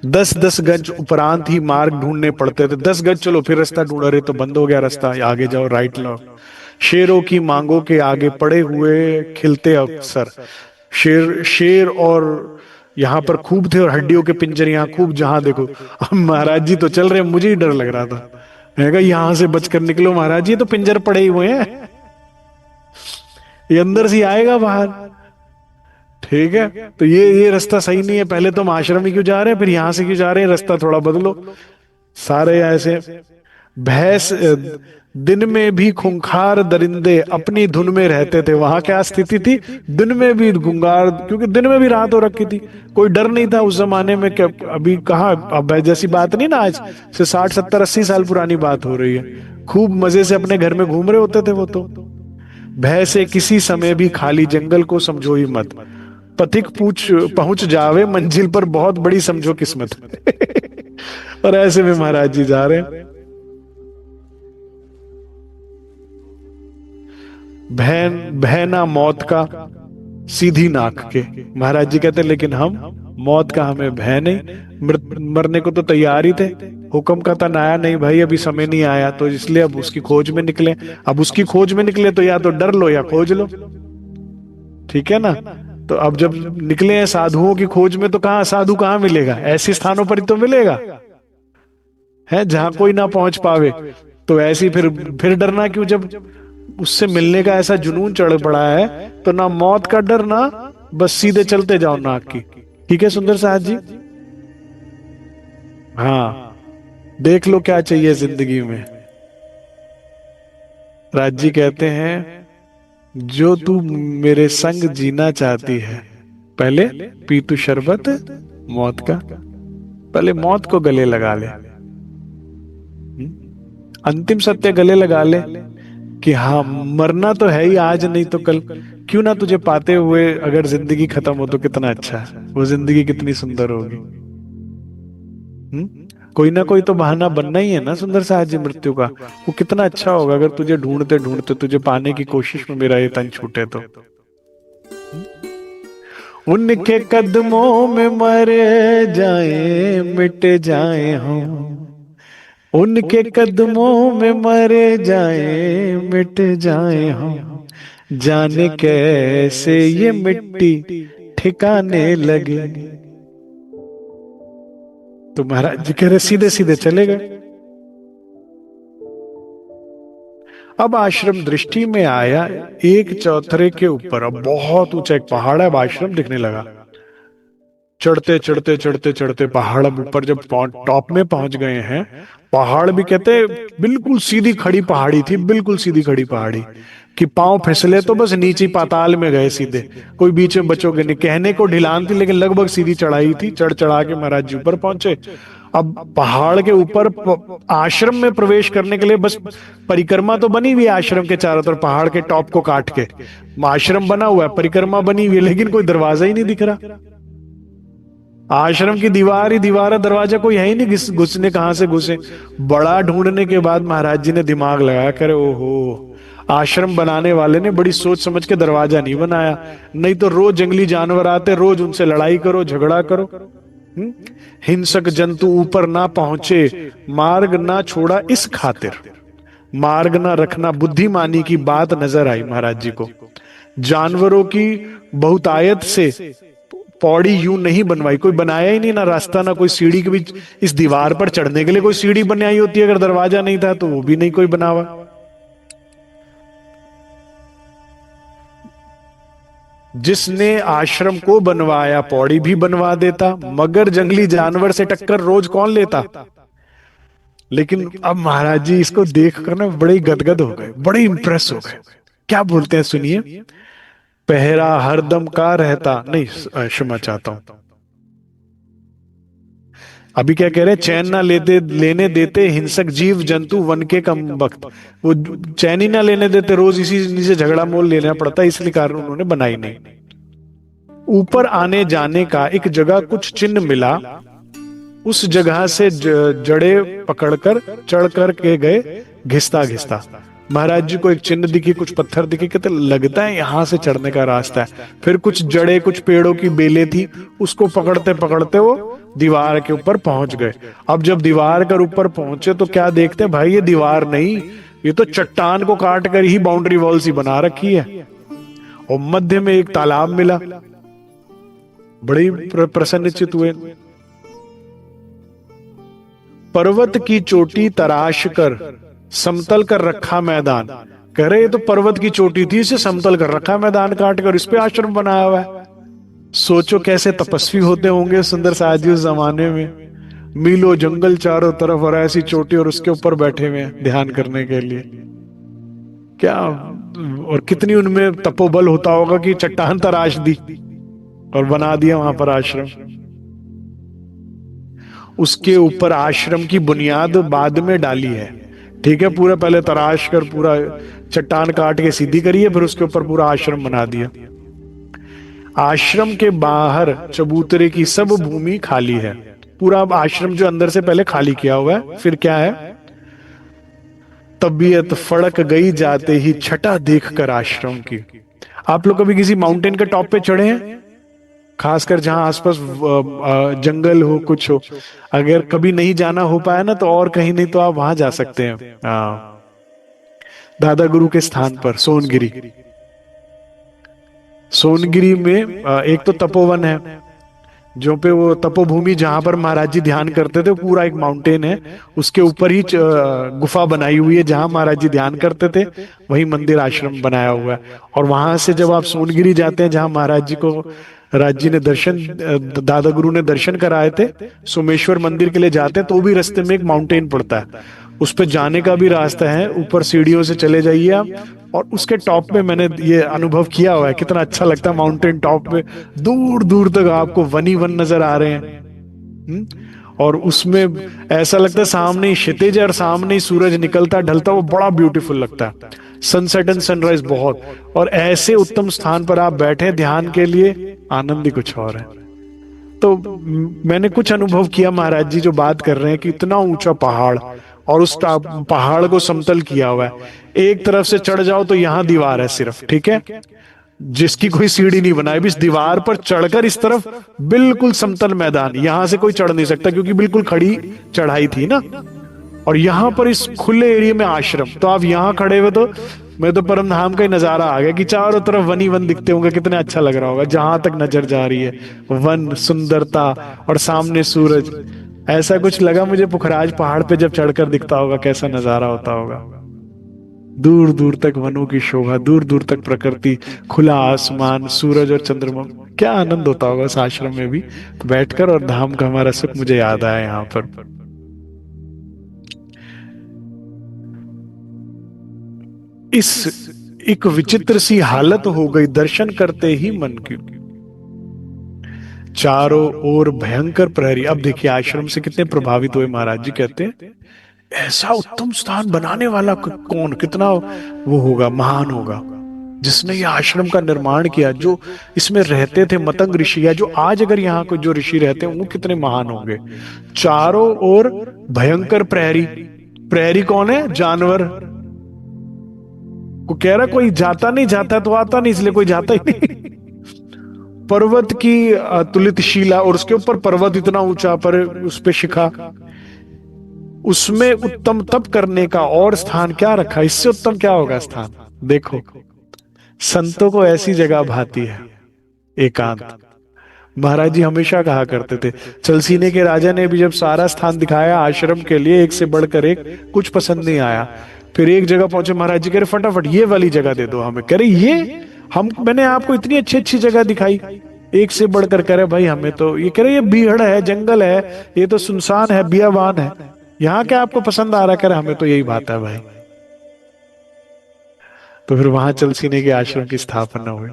10-10 गज उपरांत ही मार्ग ढूंढने पड़ते थे। 10 गज चलो, फिर रास्ता ढूंढ रहे तो बंद हो गया रास्ता, आगे जाओ, राइट लो। शेरों की मांगों के आगे पड़े हुए खिलते अवसर। शेर शेर और यहाँ पर खूब थे, और हड्डियों के पिंजरे यहाँ खूब, जहां देखो। अब महाराज जी तो चल रहे, मुझे ही डर लग रहा था। मैं कहा यहां से बचकर निकलो महाराज जी, तो पिंजर पड़े ही हुए हैं, ये अंदर से आएगा बाहर। ठीक है, तो ये रास्ता सही नहीं है, पहले तो हम आश्रम ही क्यों जा रहे हैं, फिर यहां से क्यों जा रहे हैं, रास्ता थोड़ा बदलो। सारे ऐसे भैंस दिन में भी खूंखार दरिंदे अपनी धुन में रहते थे। वहां क्या स्थिति थी? दिन में भी खूंखार, क्योंकि दिन में भी रात हो रखी थी, कोई डर नहीं था उस जमाने में। क्या अभी कहाँ, अब जैसी बात नहीं ना, आज से 60-70-80 साल पुरानी बात हो रही है। खूब मजे से अपने घर में घूम रहे होते थे वो तो। भय से किसी समय भी खाली जंगल को समझो ही मत, पथिक पूछ पहुंच जावे मंजिल पर बहुत बड़ी समझो किस्मत। और ऐसे में महाराज जी जा रहे हैं। भय ना मौत का सीधी नाक के। महाराज जी कहते लेकिन हम, मौत का हमें भय नहीं, मरने को तो तैयार ही थे। हुक्म का था आया नहीं भाई, अभी समय नहीं आया, तो इसलिए अब उसकी खोज में निकले। अब उसकी खोज में निकले तो या तो डर लो या खोज लो, ठीक है ना। तो अब जब निकले हैं साधुओं की खोज में, तो कहाँ साधु कहाँ मिलेगा? ऐसे स्थानों पर ही तो मिलेगा, है जहां कोई ना पहुंच पावे। तो ऐसी फिर डरना क्यों, जब उससे मिलने का ऐसा जुनून चढ़ पड़ा है। तो ना मौत का डर, ना, बस सीधे चलते जाओ नाक की। ठीक है सुंदर साहब जी? हाँ, देख लो क्या चाहिए जिंदगी में। राज जी कहते हैं जो तू मेरे संग जीना चाहती है, पहले पी तू शरबत मौत का, पहले मौत को गले लगा ले। अंतिम सत्य गले लगा ले कि हाँ, मरना तो है ही, आज नहीं तो कल। क्यों ना तुझे पाते हुए अगर जिंदगी खत्म हो तो कितना अच्छा है, वो जिंदगी कितनी सुंदर होगी। कोई ना कोई तो बहाना बनना ही है ना सुंदर साहब जी मृत्यु का। वो कितना अच्छा होगा अगर तुझे ढूंढते ढूंढते तुझे पाने की कोशिश में मेरा ये तन छूटे तो। उनके कदमों में मर जाए मिट जाए हम, उनके कदमों में मरे जाए मिट जाए हम, जाने कैसे ये मिट्टी ठिकाने लगे। तो महाराज जी कह रहे सीधे सीधे चले गए। अब आश्रम दृष्टि में आया, एक चौथरे के ऊपर, अब बहुत ऊंचा एक पहाड़ है, अब आश्रम दिखने लगा। चढ़ते चढ़ते चढ़ते चढ़ते पहाड़, अब ऊपर जब टॉप में पहुंच गए हैं, पहाड़ भी कहते बिल्कुल सीधी खड़ी पहाड़ी थी, बिल्कुल सीधी खड़ी पहाड़ी कि पांव फिसले तो बस नीचे पाताल में गए सीधे, कोई बीच में बचोगे नहीं। कहने को ढिलान थी लेकिन लगभग सीधी चढ़ाई थी। चढ़ चढ़ा के महाराज जी ऊपर पहुंचे। अब पहाड़ के ऊपर आश्रम में प्रवेश करने के लिए बस परिक्रमा तो बनी हुई है आश्रम के चारों तरफ, पहाड़ के टॉप को काट के आश्रम बना हुआ है, परिक्रमा बनी हुई है, लेकिन कोई दरवाजा ही नहीं दिख रहा। आश्रम की दीवार ही दीवार है, दरवाजा कोई है ही नहीं, घुसने कहां से घुसे। बड़ा ढूंढने के बाद महाराज जी ने दिमाग लगाया, करे ओहो, आश्रम बनाने वाले ने बड़ी सोच समझ के दरवाजा नहीं बनाया, नहीं तो रोज जंगली जानवर आते, रोज उनसे लड़ाई करो झगड़ा करो। हिंसक जंतु ऊपर ना पहुंचे, मार्ग ना छोड़ा इस खातिर। मार्ग ना रखना बुद्धिमानी की बात नजर आई महाराज जी को। जानवरों की बहुतायत से पौड़ी यूं नहीं बनवाई, कोई बनाया ही नहीं, ना रास्ता ना कोई सीढ़ी के बीच। इस दीवार पर चढ़ने के लिए कोई सीढ़ी बनाई होती है, अगर दरवाजा नहीं था तो वो भी नहीं कोई बनावा। जिसने आश्रम को बनवाया पौड़ी भी बनवा देता, मगर जंगली जानवर से टक्कर रोज कौन लेता। लेकिन अब महाराज जी इसको देखकर ना बड़े गदगद हो गए, बड़े इंप्रेस हो गए। क्या बोलते हैं सुनिए, पहरा हरदम का रहता नहीं, क्षमा चाहता हूं, अभी क्या कह रहे हैं, चैन ना लेते लेने देते हिंसक जीव जंतु वन के कम वक्त। वो चैन ही ना लेने देते, रोज इसी से झगड़ा मोल लेना पड़ता, इसलिए कारण उन्होंने बनाई नहीं। ऊपर आने जाने का एक जगह कुछ चिन्ह मिला, उस जगह से जड़े पकड़कर चढ़ कर के गए घिसता घिसता। महाराज जी को एक चिन्ह दिखी, कुछ पत्थर दिखे, कहते लगता है यहां से चढ़ने का रास्ता है। फिर कुछ जड़े, कुछ पेड़ों की बेलें थी, उसको पकड़ते पकड़ते वो दीवार के ऊपर पहुंच गए। अब जब दीवार के ऊपर पहुंचे तो क्या देखते हैं भाई, ये दीवार नहीं, ये तो चट्टान को काट कर ही बाउंड्री वॉल सी बना रखी है। और मध्य में एक तालाब मिला, बड़ी प्रसन्नचित हुए। पर्वत की चोटी तराश कर समतल कर रखा मैदान। कह रहे ये तो पर्वत की चोटी थी, इसे समतल कर रखा मैदान काट कर, इस पे आश्रम बनाया हुआ है। सोचो कैसे तपस्वी होते होंगे सुंदर साहजी उस जमाने में। मीलो जंगल चारों तरफ और ऐसी चोटी, और उसके ऊपर बैठे हुए ध्यान करने के लिए। क्या और कितनी उनमें तपोबल होता होगा कि चट्टान तराश दी और बना दिया वहां पर आश्रम। उसके ऊपर आश्रम की बुनियाद बाद में डाली है, ठीक है। पूरा पहले तराश कर पूरा चट्टान काट के सीधी करिए, फिर उसके ऊपर पूरा आश्रम बना दिया। आश्रम के बाहर चबूतरे की सब भूमि खाली है। पूरा आश्रम जो अंदर से पहले खाली किया हुआ है। फिर क्या है, तबीयत फड़क गई जाते ही छटा देखकर आश्रम की। आप लोग कभी किसी माउंटेन के टॉप पे चढ़े हैं, खासकर जहां आसपास जंगल हो, कुछ हो? अगर कभी नहीं जाना हो पाया ना, तो और कहीं नहीं तो आप वहां जा सकते हैं, दादा गुरु के स्थान पर सोनगिरी। सोनगिरी में एक तो तपोवन है, जो पे वो तपोभूमि जहां पर महाराज जी ध्यान करते थे, पूरा एक माउंटेन है, उसके ऊपर ही गुफा बनाई हुई है जहां महाराज जी ध्यान करते थे, वही मंदिर आश्रम बनाया हुआ है। और वहां से जब आप सोनगिरी जाते हैं, जहां महाराज जी को राज जी ने दर्शन, दादा गुरु ने दर्शन कराए थे, सोमेश्वर मंदिर के लिए जाते हैं, तो भी रास्ते में एक माउंटेन पड़ता है, उस पे जाने का भी रास्ता है, ऊपर सीढ़ियों से चले जाइए आप। और उसके टॉप पे मैंने ये अनुभव किया हुआ है, कितना अच्छा लगता है माउंटेन टॉप पे, दूर दूर तक आपको वन ही वन नजर आ रहे हैं। और उसमें ऐसा लगता है सामने ही क्षितिज और सामने ही सूरज निकलता ढलता, वो बड़ा ब्यूटीफुल लगता है, सनसेट एंड सनराइज बहुत। और ऐसे उत्तम स्थान पर आप बैठे ध्यान के लिए, आनंद ही कुछ और है। तो मैंने कुछ अनुभव किया, महाराज जी जो बात कर रहे हैं कि इतना ऊंचा पहाड़ और उस पहाड़ को समतल किया हुआ है, एक तरफ से चढ़ जाओ तो यहां दीवार है सिर्फ, ठीक है, जिसकी कोई सीढ़ी नहीं बनाई, इस दीवार पर चढ़कर इस तरफ बिल्कुल समतल मैदान, यहां से कोई चढ़ नहीं सकता क्योंकि बिल्कुल खड़ी चढ़ाई थी ना। और यहां पर इस खुले एरिया में आश्रम, तो आप यहां खड़े हुए तो मैं तो परम धाम का ही नजारा आ गया कि चारों तरफ वन ही वन दिखते होंगे, कितने अच्छा लग रहा होगा जहां तक नजर जा रही है, वन सुंदरता और सामने सूरज। ऐसा कुछ लगा मुझे पुखराज पहाड़ पे जब चढ़कर दिखता होगा, कैसा नजारा होता होगा। दूर दूर तक वनों की शोभा, दूर दूर तक प्रकृति, खुला आसमान, सूरज और चंद्रमा, क्या आनंद होता होगा इस आश्रम में भी तो बैठकर। और धाम का हमारा सुख मुझे याद आया यहाँ पर। इस एक विचित्र सी हालत हो गई दर्शन करते ही मन की, चारों ओर भयंकर प्रहरी। अब देखिए आश्रम से कितने प्रभावित हुए महाराज जी, कहते हैं ऐसा उत्तम स्थान बनाने वाला कौन, कितना वो होगा, महान होगा, जिसने ये आश्रम का निर्माण किया, जो इसमें रहते थे मतंग ऋषि, या जो आज अगर यहाँ को जो ऋषि रहते हैं वो कितने महान होंगे। चारों ओर भयंकर प्रहरी। प्रहरी कौन है, जानवर को कह रहा, कोई जाता नहीं, जाता तो आता नहीं, इसलिए कोई जाता ही नहीं। पर्वत की तुलित शिला, और उसके ऊपर पर्वत इतना ऊंचा, पर उस पे शिखा, उसमें उत्तम तप करने का और स्थान क्या रखा, इससे उत्तम क्या होगा स्थान। देखो संतों को ऐसी जगह भाती है एकांत। महाराज जी हमेशा कहा करते थे, चलसीने के राजा ने भी जब सारा स्थान दिखाया आश्रम के लिए, एक से बढ़कर एक, कुछ पसंद नहीं आया। फिर एक जगह पहुंचे, महाराज जी कह रहे फटाफट ये वाली जगह दे दो हमें। कह रहे ये हम, मैंने आपको इतनी अच्छी अच्छी जगह दिखाई, एक से बढ़कर कह रहे भाई हमें तो ये, कह रहे ये बीहड़ है, जंगल है, ये तो सुनसान है, बियाबान है, यहाँ क्या आपको पसंद आ रहा, कह रहे हमें तो यही बात है भाई। तो फिर वहां चलसीने के आश्रम की स्थापना हुई।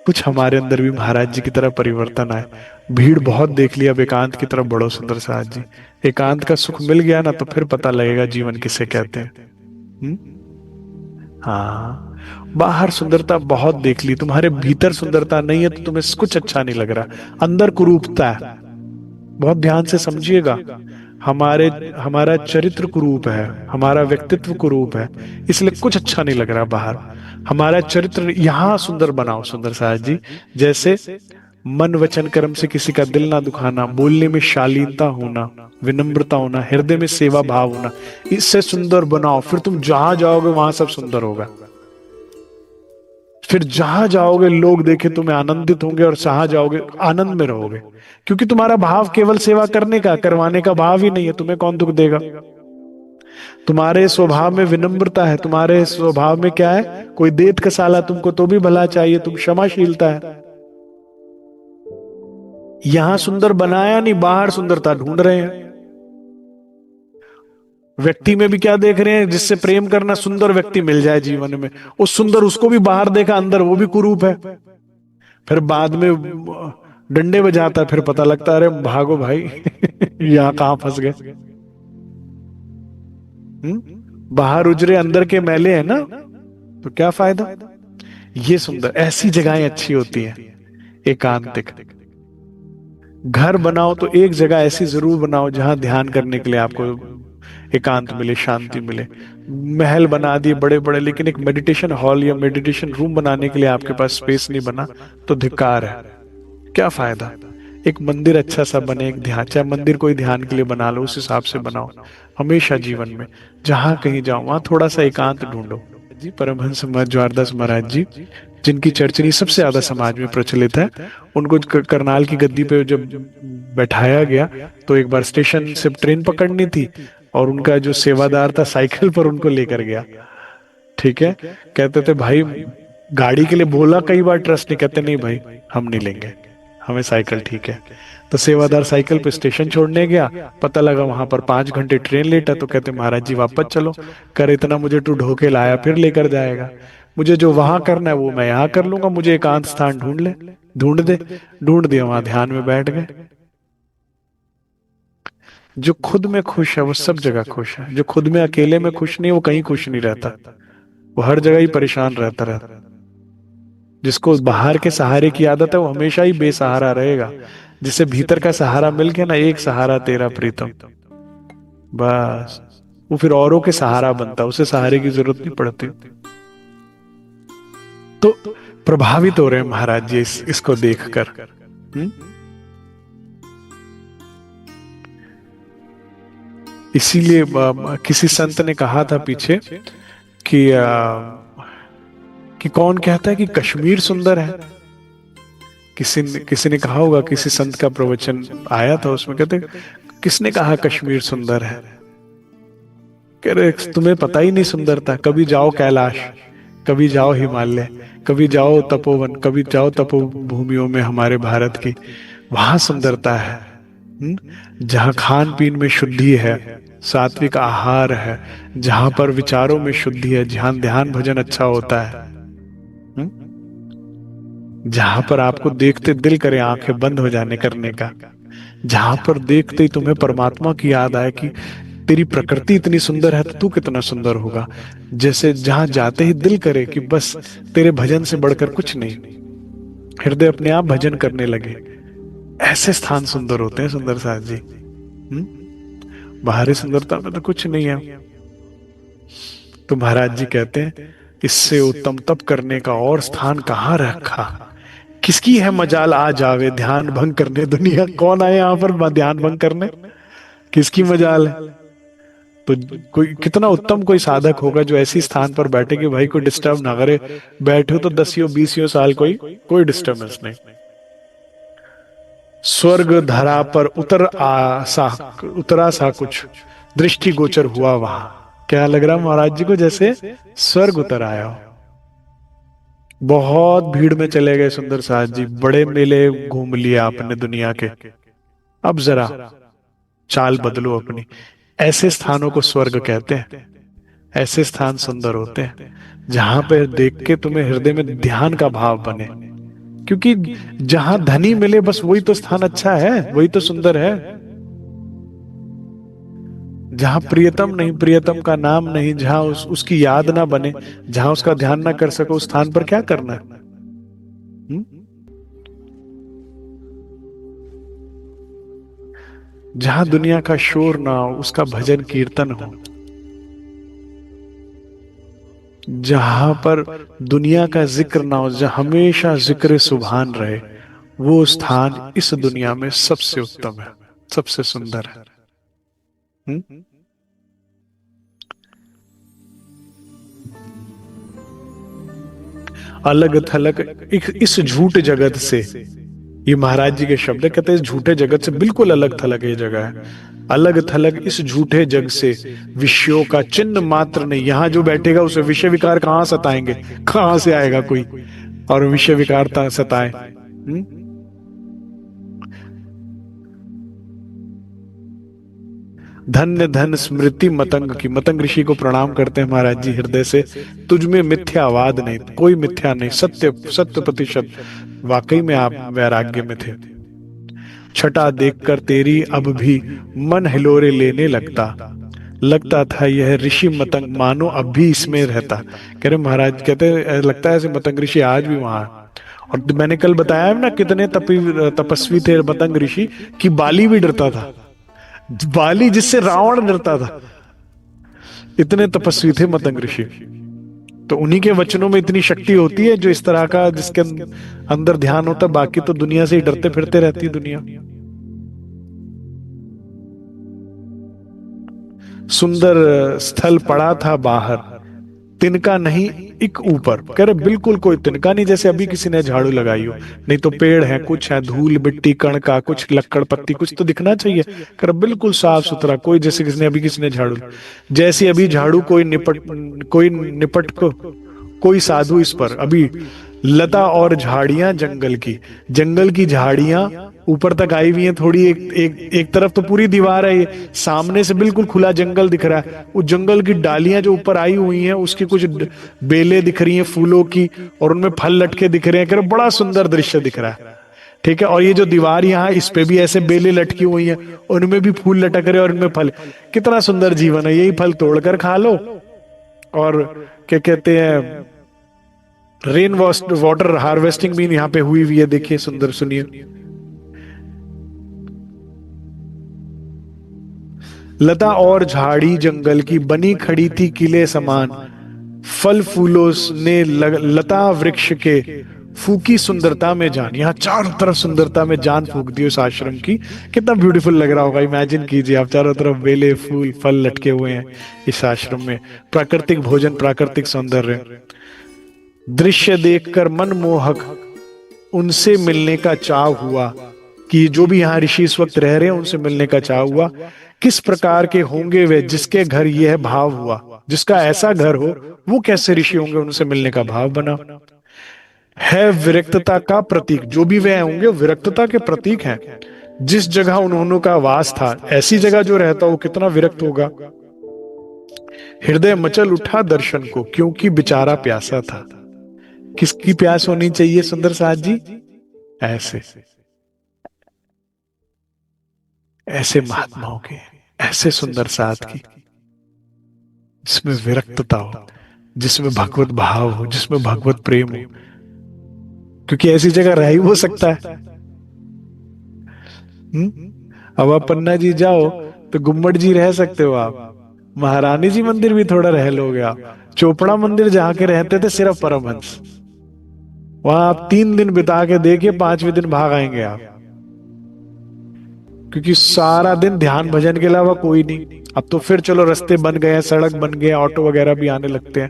कुछ हमारे अंदर भी महाराज जी की तरह परिवर्तन आए। भीड़ बहुत देख लिया, अब एकांत की तरफ बढ़ो सुंदर साहब जी। एकांत का सुख मिल गया ना, तो फिर पता लगेगा जीवन किसे कहते हैं। हाँ, बाहर सुंदरता बहुत देख ली, तुम्हारे भीतर सुंदरता नहीं है तो तुम्हें कुछ अच्छा नहीं लग रहा। अंदर कुरूपता है, बहुत ध्यान से समझिएगा। हमारे हमारा चरित्र कुरूप है, हमारा व्यक्तित्व कुरूप है, इसलिए कुछ अच्छा नहीं लग रहा बाहर। हमारा चरित्र यहाँ सुंदर बनाओ सुंदर साहब जी। जैसे मन वचन कर्म से किसी का दिल ना दुखाना, बोलने में शालीनता होना, विनम्रता होना, हृदय में सेवा भाव होना, इससे सुंदर बनाओ। फिर तुम जहां जाओगे वहां सब सुंदर होगा। फिर जहां जाओगे लोग देखे तुम्हें आनंदित होंगे, और जहां जाओगे आनंद में रहोगे। क्योंकि तुम्हारा भाव केवल सेवा करने का, करवाने का भाव ही नहीं है। तुम्हें कौन दुख देगा? तुम्हारे स्वभाव में विनम्रता है, तुम्हारे स्वभाव में क्या है, कोई देत कसाला तुमको तो भी भला चाहिए, तुम क्षमाशीलता है। यहां सुंदर बनाया नहीं, बाहर सुंदरता ढूंढ रहे हैं। व्यक्ति में भी क्या देख रहे हैं? जिससे प्रेम करना, सुंदर व्यक्ति मिल जाए जीवन में, उस सुंदर उसको भी बाहर देखा, अंदर वो भी कुरूप है। फिर बाद में डंडे बजाता है, फिर पता लगता है अरे भागो भाई यहाँ कहां फंस गए। बाहर उजरे अंदर के मैले है ना, तो क्या फायदा। ये सुंदर, ऐसी जगहें अच्छी होती हैं एकांतिक। घर बनाओ तो एक जगह ऐसी जरूर बनाओ जहां ध्यान करने के लिए आपको एकांत मिले, शांति मिले। महल बना दिए बड़े बड़े, लेकिन एक मेडिटेशन हॉल या मेडिटेशन रूम बनाने के लिए आपके पास स्पेस नहीं बना, तो धिक्कार है, क्या फायदा। एक मंदिर अच्छा सा बने, एक ध्यान, चाहे मंदिर कोई ध्यान के लिए बना लो, उस हिसाब से बनाओ। हमेशा जीवन में जहां कहीं जाओ वहां थोड़ा सा एकांत ढूंढो। जी परमहंस समाज ज्वारदास महाराज जी, जिनकी चर्चनी सबसे ज्यादा समाज में प्रचलित है, उनको करनाल की गद्दी पे जब बैठाया गया तो एक बार स्टेशन से ट्रेन पकड़नी थी, और उनका जो सेवादार था साइकिल पर उनको लेकर गया। ठीक है, कहते थे भाई गाड़ी के लिए बोला कई बार, ट्रस्ट नहीं, कहते नहीं भाई हम नहीं लेंगे, हमें साइकिल ठीक है। तो सेवादार साइकिल पे स्टेशन छोड़ने गया, पता लगा वहां पर 5 घंटे ट्रेन लेट है। तो कहते महाराज जी वापस चलो, कर इतना मुझे तू ढोके लाया फिर लेकर जाएगा, मुझे जो वहां करना है वो मैं यहाँ कर लूंगा, मुझे एकांत स्थान ढूंढ ले, ढूंढ दे। ढूंढ दिया, वहां ध्यान में बैठ गए। जो खुद में खुश है वो सब जगह खुश है, जो खुद में अकेले में खुश नहीं वो कहीं खुश नहीं रहता, वो हर जगह ही परेशान रहता। जिसको बाहर के सहारे की आदत है वो हमेशा ही बेसहारा रहेगा। जिसे भीतर का सहारा मिल गया ना, एक सहारा तेरा प्रीतम, बस वो फिर औरों के सहारा बनता, उसे सहारे की जरूरत नहीं पड़ती। तो प्रभावित हो रहे हैं महाराज जी इसको देखकर। इसीलिए किसी संत ने कहा था पीछे कि कौन कहता है कि कश्मीर सुंदर है। किसी ने कहा होगा, किसी संत का प्रवचन आया था, उसमें कहते किसने कहा कश्मीर सुंदर है। कह रहे तुम्हें पता ही नहीं सुंदरता। कभी जाओ कैलाश, कभी जाओ हिमालय, कभी जाओ तपोवन, कभी जाओ तपोभूमियों में हमारे भारत की, वहां सुंदरता है। जहां खान पीन में शुद्धि है, सात्विक आहार है, जहां पर विचारों में शुद्धि है, जहां ध्यान भजन अच्छा होता है, जहां पर आपको देखते दिल करे आंखें बंद हो जाने करने का, जहां पर देखते ही तुम्हें परमात्मा की याद आए कि तेरी प्रकृति इतनी सुंदर है तो तू कितना सुंदर होगा। जैसे जहां जाते ही दिल करे कि बस तेरे भजन से बढ़कर कुछ नहीं, हृदय अपने आप भजन करने लगे, ऐसे स्थान सुंदर होते हैं सुंदर साथ जी। बाहरी सुंदरता में तो कुछ नहीं है। तो महाराज जी कहते हैं इससे उत्तम तप करने का और स्थान कहाँ रखा। किसकी है मजाल आ जावे ध्यान भंग करने दुनिया। कौन आए यहाँ पर ध्यान भंग करने, किसकी मजाल है। तो कोई कितना उत्तम कोई साधक होगा जो ऐसी स्थान पर बैठे कि भाई कोई डिस्टर्ब ना करे, बैठे हो तो 10-20 साल कोई डिस्टर्बेंस नहीं। स्वर्ग धरा पर उतरा सा कुछ दृष्टि गोचर हुआ वहां। क्या लग रहा महाराज जी को, जैसे स्वर्ग उतर आया हो। बहुत भीड़ में चले गए सुंदर साथ जी, बड़े मेले घूम लिया आपने दुनिया के, अब जरा चाल बदलो अपनी। ऐसे स्थानों को स्वर्ग कहते हैं। ऐसे स्थान सुंदर होते हैं जहां पर देख के तुम्हें हृदय में ध्यान का भाव बने, क्योंकि जहां धनी मिले बस वही तो स्थान अच्छा है, वही तो सुंदर है। जहां प्रियतम नहीं, प्रियतम का नाम नहीं, जहां उसकी याद ना बने, जहां उसका ध्यान ना कर सको, उस स्थान पर क्या करना है? हुँ? जहां दुनिया का शोर ना हो, उसका भजन कीर्तन हो, जहां पर दुनिया का जिक्र ना हो, जहां हमेशा जिक्र सुभान रहे, वो स्थान इस दुनिया में सबसे उत्तम है, सबसे सुंदर है। हुँ? अलग थलग इस झूठ जगत से, ये महाराज जी के शब्द है, कहते हैं इस झूठे जगत से बिल्कुल अलग थलग ये जगह है। अलग थलग इस झूठे जग से विषयों का चिन्ह मात्र नहीं। यहां जो बैठेगा उसे विषय विकार कहां सताएंगे, कहां से आएगा कोई और विषय विकारता सताए? धन्य धन स्मृति मतंग की। मतंग ऋषि को प्रणाम करते हैं महाराज जी हृदय से। तुझ में मिथ्यावाद नहीं, कोई मिथ्या नहीं, सत्य सत्य प्रतिशत। वाकई में आप वैराग्य में थे। छटा देखकर तेरी अब भी मन हिलोरे लेने लगता, लगता था यह ऋषि मतंग मानो अब भी इसमें रहता। कह रहे महाराज, कहते लगता है ऐसे मतंग ऋषि आज भी वहां है। और मैंने कल बताया है ना कितने तपस्वी थे मतंग ऋषि, कि बाली भी डरता था। बाली जिससे रावण डरता था, इतने तपस्वी थे मतंग ऋषि। तो उन्हीं के वचनों में इतनी शक्ति होती है, जो इस तरह का जिसके अंदर ध्यान होता, बाकी तो दुनिया से ही डरते फिरते रहती दुनिया। सुंदर स्थल पड़ा था बाहर, तिनका नहीं एक ऊपर। कह रहे बिल्कुल कोई तिनका नहीं, जैसे अभी किसी ने झाड़ू लगाई हो, नहीं तो पेड़ है, कुछ है, धूल मिट्टी कण का, कुछ लक्कड़ पत्ती, कुछ तो दिखना चाहिए। कह रहे बिल्कुल साफ सुथरा, कोई जैसे किसी ने झाड़ू, जैसे अभी झाड़ू कोई निपट को, कोई साधु इस पर अभी लता और झाड़ियां जंगल की झाड़ियां ऊपर तक आई हुई हैं थोड़ी। एक तरफ तो पूरी दीवार है, ये सामने से बिल्कुल खुला जंगल दिख रहा है। उस जंगल की डालियां जो ऊपर आई हुई हैं, उसकी कुछ बेलें दिख रही हैं फूलों की, और उनमें फल लटके दिख रहे हैं। कर बड़ा सुंदर दृश्य दिख रहा है, ठीक है। और ये जो दीवार यहाँ, इस पे भी ऐसे बेलें लटकी हुई हैं, उनमें भी फूल लटक रहे और इनमें फल। कितना सुंदर जीवन है। यही फल तोड़कर खा लो, और क्या कहते हैं, रेन वाटर हार्वेस्टिंग भी यहाँ पे हुई है। देखिए सुंदर, सुनिए। लता और झाड़ी जंगल की बनी खड़ी थी किले समान, फल फूलों ने लता वृक्ष के फूकी सुंदरता में जान। यहाँ चारों तरफ सुंदरता में जान फूक दी उस आश्रम की। कितना ब्यूटीफुल लग रहा होगा, इमेजिन कीजिए आप, चारों तरफ बेले फूल फल लटके हुए हैं इस आश्रम में। प्राकृतिक भोजन, प्राकृतिक सौंदर्य, दृश्य देखकर मनमोहक उनसे मिलने का चाव हुआ, कि जो भी यहाँ ऋषि इस वक्त रह रहे हैं उनसे मिलने का चाव हुआ। किस प्रकार के होंगे वे जिसके घर यह भाव हुआ, जिसका ऐसा घर हो वो कैसे ऋषि होंगे, उनसे मिलने का भाव बना। है विरक्तता का प्रतीक, जो भी वे होंगे विरक्तता के प्रतीक हैं। जिस जगह उन्होंने का वास था, ऐसी जगह जो रहता वो कितना विरक्त होगा। हृदय मचल उठा दर्शन को, क्योंकि बेचारा प्यासा था। किसकी प्यास होनी चाहिए सुंदर साथ जी? ऐसे ऐसे महात्माओं के, ऐसे सुंदर साथ की, जिसमें विरक्तता हो, जिसमें भगवत भाव हो, जिसमें भगवत प्रेम हो। क्योंकि ऐसी जगह रह ही हो सकता है। अब आप पन्ना जी जाओ तो गुम्मट जी रह सकते हो आप, महारानी जी मंदिर भी थोड़ा रह लोगे आप, चोपड़ा मंदिर जहाँ के रहते थे सिर्फ परमहंस, वहां आप 3 दिन बिता के देखिए, 5वें दिन भाग आएंगे आप। क्योंकि सारा दिन ध्यान भजन के अलावा कोई नहीं। अब तो फिर चलो रास्ते बन गए हैं, सड़क बन गए, ऑटो वगैरह भी आने लगते हैं।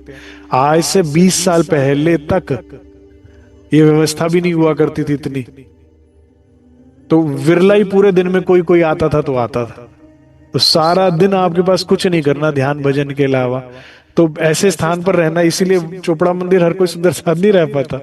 आज से 20 साल पहले तक ये व्यवस्था भी नहीं हुआ करती थी इतनी। तो विरला ही पूरे दिन में कोई कोई आता था तो आता था। तो सारा दिन आपके पास कुछ नहीं करना ध्यान भजन के अलावा, तो ऐसे स्थान पर रहना। इसीलिए चोपड़ा मंदिर हर कोई सुंदर साथ नहीं रह पाता।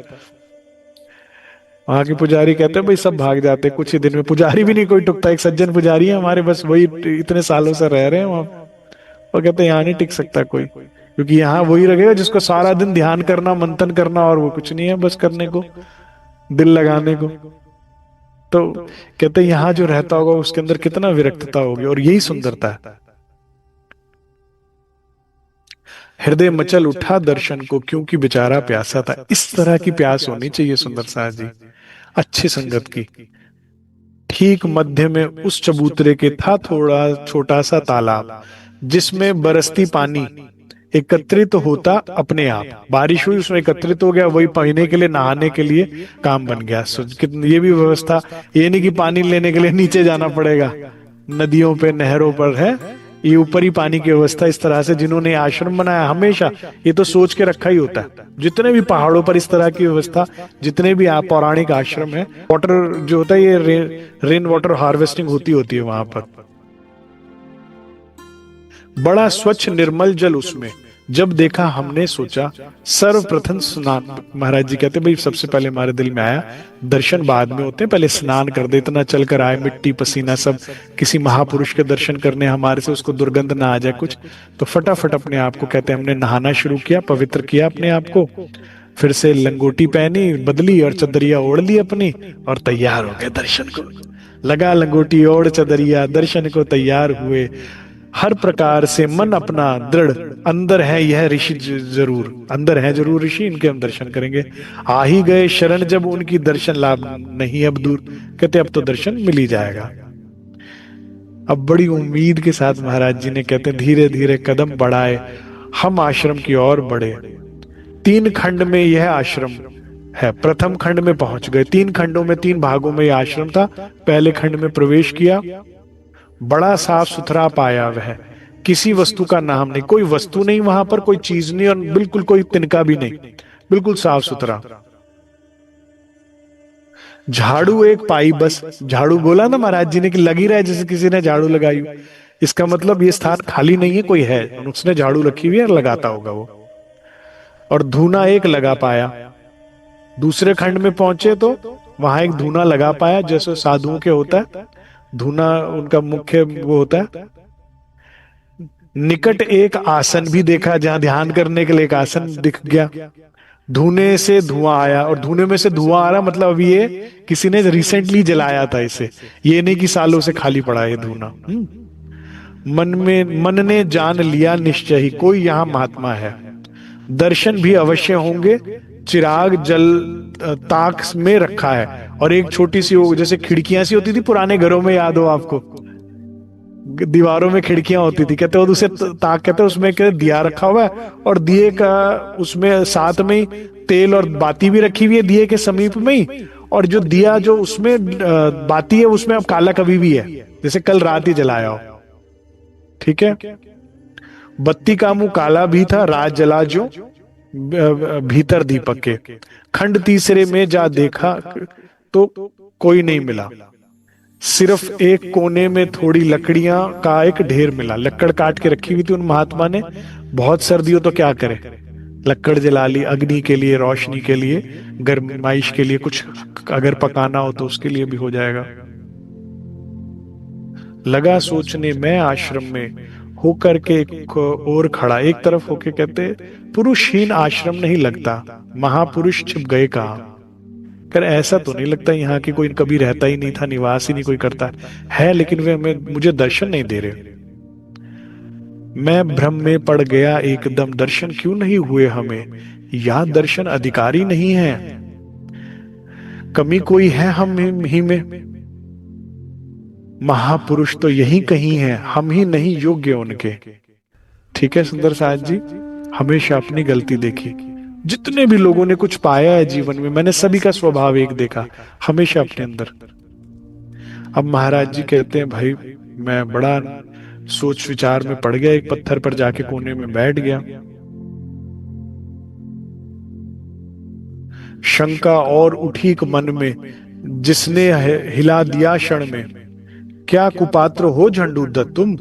वहां के पुजारी कहते हैं भाई सब भाग जाते कुछ ही दिन में, पुजारी भी नहीं कोई टुकता। एक सज्जन पुजारी है हमारे, बस वही इतने सालों से रह रहे हैं वहां। वो कहते हैं यहाँ नहीं टिक सकता कोई, क्योंकि यहाँ वही रहेगा जिसको सारा दिन ध्यान करना, मंथन करना, और वो कुछ नहीं है बस करने को। दिल लगाने को। तो कहते हैं यहां जो रहता होगा उसके अंदर कितना विरक्तता होगी, और यही सुंदरता है। हृदय मचल उठा दर्शन को, क्योंकि बेचारा प्यासा था। इस तरह की प्यास होनी चाहिए सुंदर साहब जी, अच्छी संगत की। ठीक मध्य में उस चबूतरे के था थोड़ा छोटा सा तालाब, जिसमें बरसती पानी एकत्रित होता अपने आप। बारिश हुई, उसमें एकत्रित हो गया, वही पीने के लिए, नहाने के लिए काम बन गया। कितनी ये भी व्यवस्था, ये नहीं कि पानी लेने के लिए नीचे जाना पड़ेगा। नदियों पे, नहरों पर है ये ऊपरी पानी की व्यवस्था। इस तरह से जिन्होंने आश्रम बनाया, हमेशा ये तो सोच के रखा ही होता है। जितने भी पहाड़ों पर इस तरह की व्यवस्था, जितने भी आप पौराणिक आश्रम है, वाटर जो होता है, ये रेन वाटर हार्वेस्टिंग होती है वहां पर। बड़ा स्वच्छ निर्मल जल उसमें, जब देखा हमने सोचा सर्वप्रथम स्नान। महाराज जी कहते भाई सबसे पहले हमारे दिल में आया, दर्शन बाद में होते हैं, पहले स्नान कर दे। इतना चल कर आए, मिट्टी पसीना सब, किसी महापुरुष के दर्शन करने, हमारे से उसको दुर्गंध ना आ जाए कुछ, तो फटाफट अपने आप को, कहते हैं, हमने नहाना शुरू किया, पवित्र किया अपने आप को। फिर से लंगोटी पहनी, बदली और चदरिया ओढ़ ली अपनी, और तैयार हो गए दर्शन को। लगा लंगोटी ओढ़ चदरिया, दर्शन को तैयार हुए। हर प्रकार से मन अपना दृढ़, अंदर है यह ऋषि जरूर, अंदर है जरूर ऋषि, इनके हम दर्शन करेंगे। आ ही गए शरण जब उनकी, दर्शन लाभ नहीं अब दूर। कहते अब तो दर्शन मिल ही जाएगा। अब बड़ी उम्मीद के साथ महाराज जी ने, कहते धीरे धीरे कदम बढ़ाए, हम आश्रम की ओर बढ़े। 3 खंड में यह आश्रम है। प्रथम खंड में पहुंच गए। 3 खंडों में, 3 भागों में यह आश्रम था। पहले खंड में प्रवेश किया, बड़ा साफ सुथरा पाया वह, किसी वस्तु का नाम नहीं, कोई वस्तु नहीं वहां पर, कोई चीज नहीं, और बिल्कुल कोई तिनका भी नहीं, बिल्कुल साफ सुथरा। झाड़ू एक पाई बस। झाड़ू बोला ना महाराज जी ने कि लगी रहा है जैसे किसी ने झाड़ू लगाई। इसका मतलब ये स्थान खाली नहीं है, कोई है, उसने झाड़ू रखी हुई है और लगाता होगा वो। और धूना एक लगा पाया। दूसरे खंड में पहुंचे तो वहां एक धूना लगा पाया, जैसे साधुओं के होता है धूना, उनका मुख्य वो होता है। निकट एक आसन भी देखा, जहां ध्यान करने के लिए एक आसन दिख गया। धूने से धुआं आया, और धूने में से धुआं आ रहा, मतलब अभी ये किसी ने रिसेंटली जलाया था इसे, ये नहीं कि सालों से खाली पड़ा है धूना। मन ने जान लिया निश्चय ही, कोई यहाँ महात्मा है। दर्शन भी अवश्य होंगे, चिराग जल ताक में रखा है। और एक छोटी सी वो जैसे खिड़कियां सी होती थी पुराने घरों में, याद हो आपको, दीवारों में खिड़कियां होती थी, कहते उसे ताक कहते, उसमें दिया रखा हुआ है, और दिए का उसमें साथ में ही तेल और बाती भी रखी हुई है दिए के समीप में ही। और जो दिया जो उसमें बाती है, उसमें अब काला कभी भी है, जैसे कल रात ही जलाया हो। ठीक है। बत्ती का मुंह काला भी था, रात जला जो भीतर दीपक के। खंड तीसरे में जा देखा तो कोई नहीं मिला, सिर्फ एक कोने में थोड़ी लकड़ियां का एक ढेर मिला। लकड़ काट के रखी हुई थी उन महात्मा ने, बहुत सर्दी हो तो क्या करे, लकड़ जला ली, अग्नि के लिए, रोशनी के लिए, गर्माइश के लिए, कुछ अगर पकाना हो तो उसके लिए भी हो जाएगा। लगा सोचने मैं आश्रम में होकर के एक और खड़ा, एक तरफ होके, कहते पुरुषहीन आश्रम नहीं लगता, महापुरुष छिप गए कहा। कर ऐसा तो नहीं लगता यहाँ की कोई कभी रहता ही नहीं था, निवास ही नहीं कोई करता है, लेकिन वे मुझे दर्शन नहीं दे रहे। मैं भ्रम में पड़ गया एकदम, दर्शन क्यों नहीं हुए हमें, या दर्शन अधिकारी नहीं है, कमी कोई है हम ही में। महापुरुष तो यही कहीं है, हम ही नहीं योग्य उनके। ठीक है सुंदर साहब जी, हमेशा अपनी गलती देखी। जितने भी लोगों ने कुछ पाया है जीवन में, मैंने सभी का स्वभाव एक देखा, हमेशा अपने अंदर। अब महाराज जी कहते हैं भाई मैं बड़ा सोच विचार में पड़ गया, एक पत्थर पर जाके कोने में बैठ गया। शंका और उठी एक मन में, जिसने हिला दिया क्षण में, क्या कुपात्र हो झंडूदत्त तुम,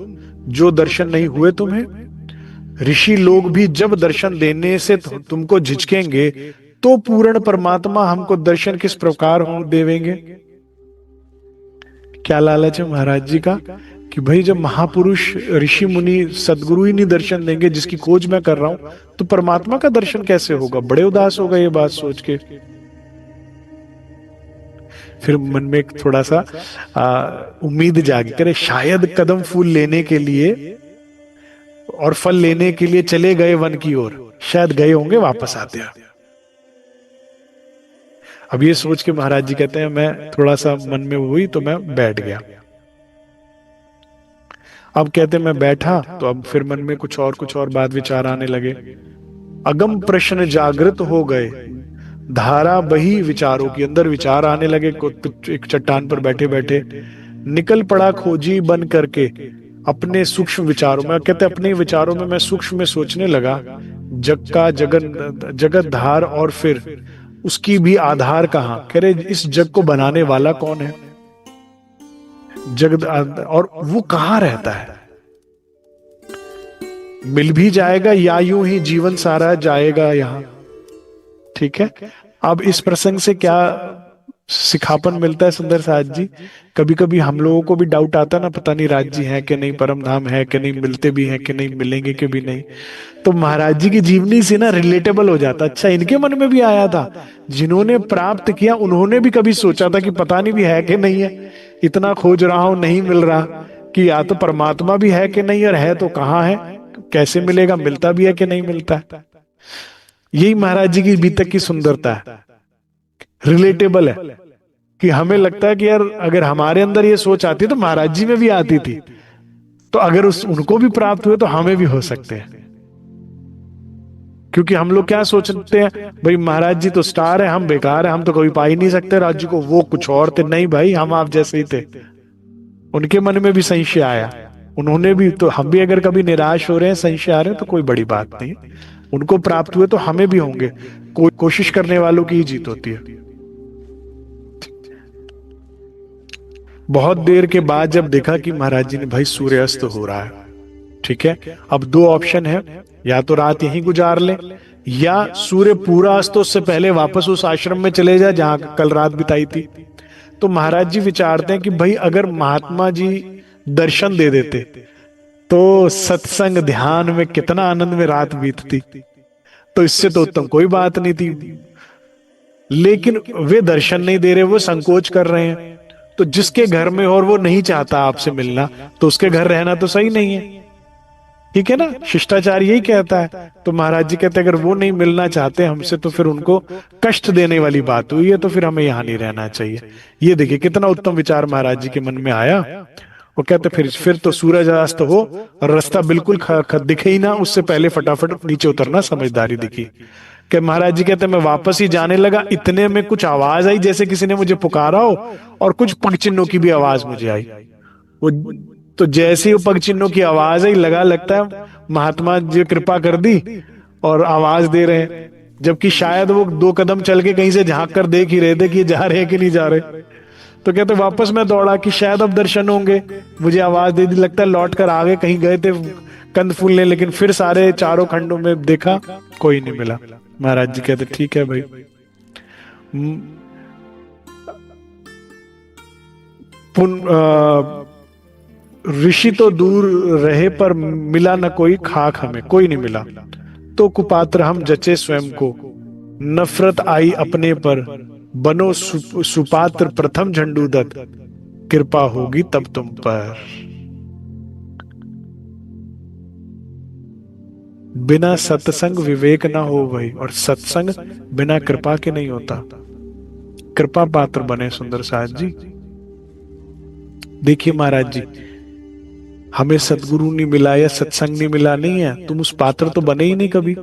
जो दर्शन नहीं हुए तुम्हें। ऋषि लोग भी जब दर्शन देने से तुमको झिझकेंगे, तो पूर्ण परमात्मा हमको दर्शन किस प्रकार हो देवेंगे। क्या लालच है महाराज जी का कि भाई जब महापुरुष ऋषि मुनि सदगुरु ही नहीं दर्शन देंगे, जिसकी खोज मैं कर रहा हूं, तो परमात्मा का दर्शन कैसे होगा। बड़े उदास हो गए ये बात सोच के। फिर मन में एक थोड़ा सा उम्मीद जागी, करे शायद कदम फूल लेने के लिए और फल लेने के लिए चले गए वन की ओर, शायद गए होंगे वापस आते हैं। अब ये सोच के महाराज जी कहते हैं मैं थोड़ा सा मन में हुई तो मैं बैठ गया। अब कहते मैं बैठा तो अब फिर मन में कुछ और बात विचार आने लगे। अगम प्रश्न जागृत हो गए, धारा बही विचारों की, अंदर विचार आने लगे। एक चट्टान पर बैठे बैठे निकल पड़ा खोजी बन करके अपने सूक्ष्म विचारों में। कहते अपने विचारों में मैं सूक्ष्म में सोचने लगा, जग का जगत धार, और फिर उसकी भी आधार कहाँ। कह रहे इस जग को बनाने वाला कौन है, जगत, और वो कहाँ रहता है, मिल भी जाएगा या यूं ही जीवन सारा जाएगा यहाँ। ठीक है, अब इस प्रसंग से क्या सिखापन मिलता है सुंदर साथ जी? कभी कभी हम लोगों को भी डाउट आता है ना, पता नहीं राज जी है कि नहीं, परम धाम है कि नहीं, मिलते भी हैं कि नहीं, मिलेंगे कि भी नहीं। तो महाराज जी की जीवनी से ना रिलेटेबल हो जाता। अच्छा, इनके मन में भी आया था, जिन्होंने प्राप्त किया उन्होंने भी कभी सोचा था कि पता नहीं भी है कि नहीं है, इतना खोज रहा हूं नहीं मिल रहा, कि या तो परमात्मा भी है कि नहीं, और है तो कहाँ है, कैसे मिलेगा, मिलता भी है कि नहीं मिलता है। यही महाराज जी की अभी तक की सुंदरता है, रिलेटेबल है, कि हमें लगता है कि यार अगर हमारे अंदर ये सोच आती तो महाराज जी में भी आती थी, तो अगर उनको भी प्राप्त हुए तो हमें भी हो सकते हैं। क्योंकि हम लोग क्या सोचते हैं, भाई महाराज जी तो स्टार है, हम बेकार है, हम तो कभी पा ही नहीं सकते राज्य को, वो कुछ और थे। नहीं भाई, हम आप जैसे ही थे। उनके मन में भी संशय आया, उन्होंने भी, तो हम भी अगर कभी निराश हो रहे हैं, संशय आ रहे हैं, तो कोई बड़ी बात नहीं, उनको प्राप्त हुए तो हमें भी होंगे। कोशिश करने वालों की ही जीत होती है। बहुत देर के बाद जब देखा कि महाराज जी ने, भाई सूर्यास्त हो रहा है, ठीक है, अब दो ऑप्शन है, या तो रात यहीं गुजार ले, या सूर्य पूरा अस्त उससे पहले वापस उस आश्रम में चले जाए जहां कल रात बिताई थी। तो महाराज जी विचारते हैं कि भाई अगर महात्मा जी दर्शन दे देते तो सत्संग ध्यान में कितना आनंद में रात बीतती, तो इससे तो उत्तम कोई बात नहीं थी। लेकिन वे दर्शन नहीं दे रहे, वो संकोच कर रहे हैं। तो जिसके घर में और वो नहीं चाहता आपसे मिलना, तो उसके घर रहना तो सही नहीं है। ठीक है ना, शिष्टाचार यही कहता है। तो महाराज जी कहते हैं अगर वो नहीं मिलना चाहते हमसे, तो फिर उनको कष्ट देने वाली बात हुई है, तो फिर हमें यहां नहीं रहना चाहिए। ये देखिए कितना उत्तम विचार महाराज जी के मन में आया। वो कहते फिर तो सूरज अस्त हो और रास्ता बिल्कुल दिखे ही ना, उससे पहले फटाफट नीचे उतरना समझदारी दिखी। कि महाराज जी कहते मैं वापस ही जाने लगा, इतने में कुछ आवाज आई जैसे किसी ने मुझे पुकारा हो, और कुछ पग चिन्हों की भी आवाज मुझे आई। वो तो जैसे ही पग चिन्हों की आवाज आई, लगता है महात्मा जी कृपा कर दी और आवाज दे रहे हैं, जबकि शायद वो 2 कदम चल के कहीं से झांक कर देख ही रहे थे कि जा रहे हैं कि नहीं जा रहे। तो कहते वापस मैं दौड़ा कि शायद अब दर्शन होंगे, मुझे आवाज दे दी, लगता है लौट कर आ गए, कहीं गए थे कंद फूलने। लेकिन फिर सारे चारों खंडों में देखा, कोई नहीं मिला। महाराज जी कहते ठीक है भाई, ऋषि तो दूर रहे पर मिला न कोई खाक, हमें कोई नहीं मिला। तो कुपात्र हम जचे स्वयं को, नफरत आई अपने पर, बनो सुपात्र प्रथम झंडूदत्त, कृपा होगी तब तुम पर। बिना सत्संग विवेक ना हो भाई, और सत्संग बिना कृपा के नहीं होता। कृपा पात्र बने सुंदर साथ जी। देखिए महाराज जी, हमें सदगुरु नहीं मिला या सत्संग नहीं मिला नहीं है, तुम उस पात्र तो बने ही नहीं कभी।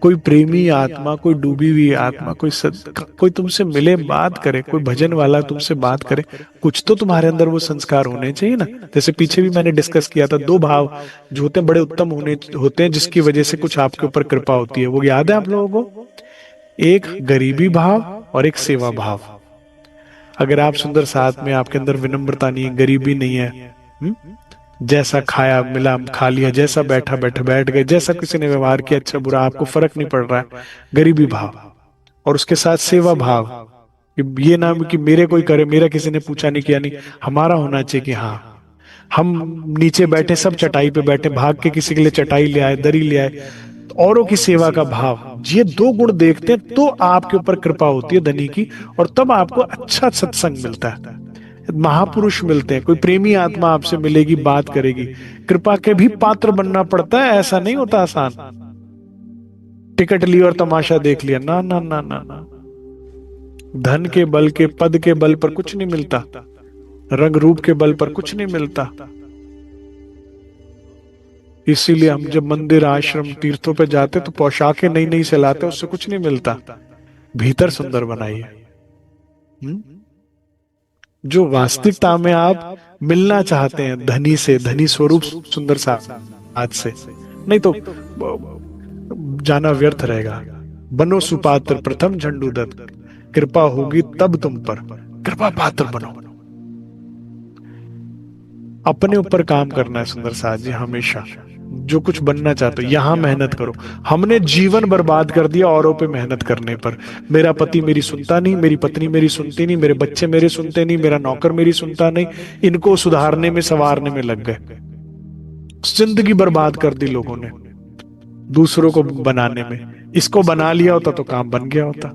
कोई प्रेमी आत्मा, कोई डूबी हुई आत्मा, कोई तुमसे मिले, बात करे, कोई भजन वाला तुमसे बात करे, कुछ तो तुम्हारे अंदर वो संस्कार होने चाहिए ना। जैसे पीछे भी मैंने डिस्कस किया था, 2 भाव जो होते हैं बड़े उत्तम होते हैं, जिसकी वजह से कुछ आपके ऊपर कृपा होती है। वो याद है आप लोगों को? एक गरीबी भाव और एक सेवा भाव। अगर आप सुंदर साथ में आपके अंदर विनम्रता नहीं है, गरीबी नहीं है, जैसा खाया मिला खा लिया, जैसा बैठा बैठ गए, जैसा किसी ने व्यवहार किया अच्छा बुरा आपको फर्क नहीं पड़ रहा है, गरीबी भाव। और उसके साथ सेवा भाव, ये ना कि मेरे कोई करे, मेरा किसी ने पूछा नहीं किया नहीं, हमारा होना चाहिए कि हाँ हम नीचे बैठे, सब चटाई पे बैठे, भाग के किसी के लिए चटाई ले आए, दरी ले आए, औरों की सेवा का भाव, ये दो गुण देखते हैं तो आपके ऊपर कृपा होती है धनी की, और तब आपको अच्छा सत्संग मिलता है, महापुरुष मिलते हैं, कोई प्रेमी आत्मा आपसे मिलेगी, बात करेगी। कृपा के भी पात्र बनना पड़ता है, ऐसा नहीं होता आसान। टिकट ली और तमाशा देख लिया, ना ना ना ना ना। धन के बल के, पद के बल पर कुछ नहीं मिलता, रंग रूप के बल पर कुछ नहीं मिलता। इसीलिए हम जब मंदिर आश्रम तीर्थों पे जाते तो पोशाकें नई नई से लाते, उससे कुछ नहीं मिलता, भीतर सुंदर बनाइए। जो वास्तविकता में आप मिलना चाहते हैं धनी से, धनी स्वरूप सुंदर सा आज से, नहीं तो जाना व्यर्थ रहेगा। बनो सुपात्र प्रथम झंडूदत्त, कृपा होगी तब तुम पर, कृपा पात्र बनो। अपने ऊपर काम करना है सुंदर साथ जी हमेशा। जो कुछ बनना चाहते हो यहां मेहनत करो। हमने जीवन बर्बाद कर दिया औरों पे मेहनत करने पर। मेरा पति मेरी सुनता नहीं, मेरी पत्नी मेरी सुनती नहीं, मेरे बच्चे मेरे सुनते नहीं, मेरा नौकर मेरी सुनता नहीं, इनको सुधारने में संवारने में लग गए। जिंदगी बर्बाद कर दी लोगों ने दूसरों को बनाने में। इसको बना लिया होता तो काम बन गया होता।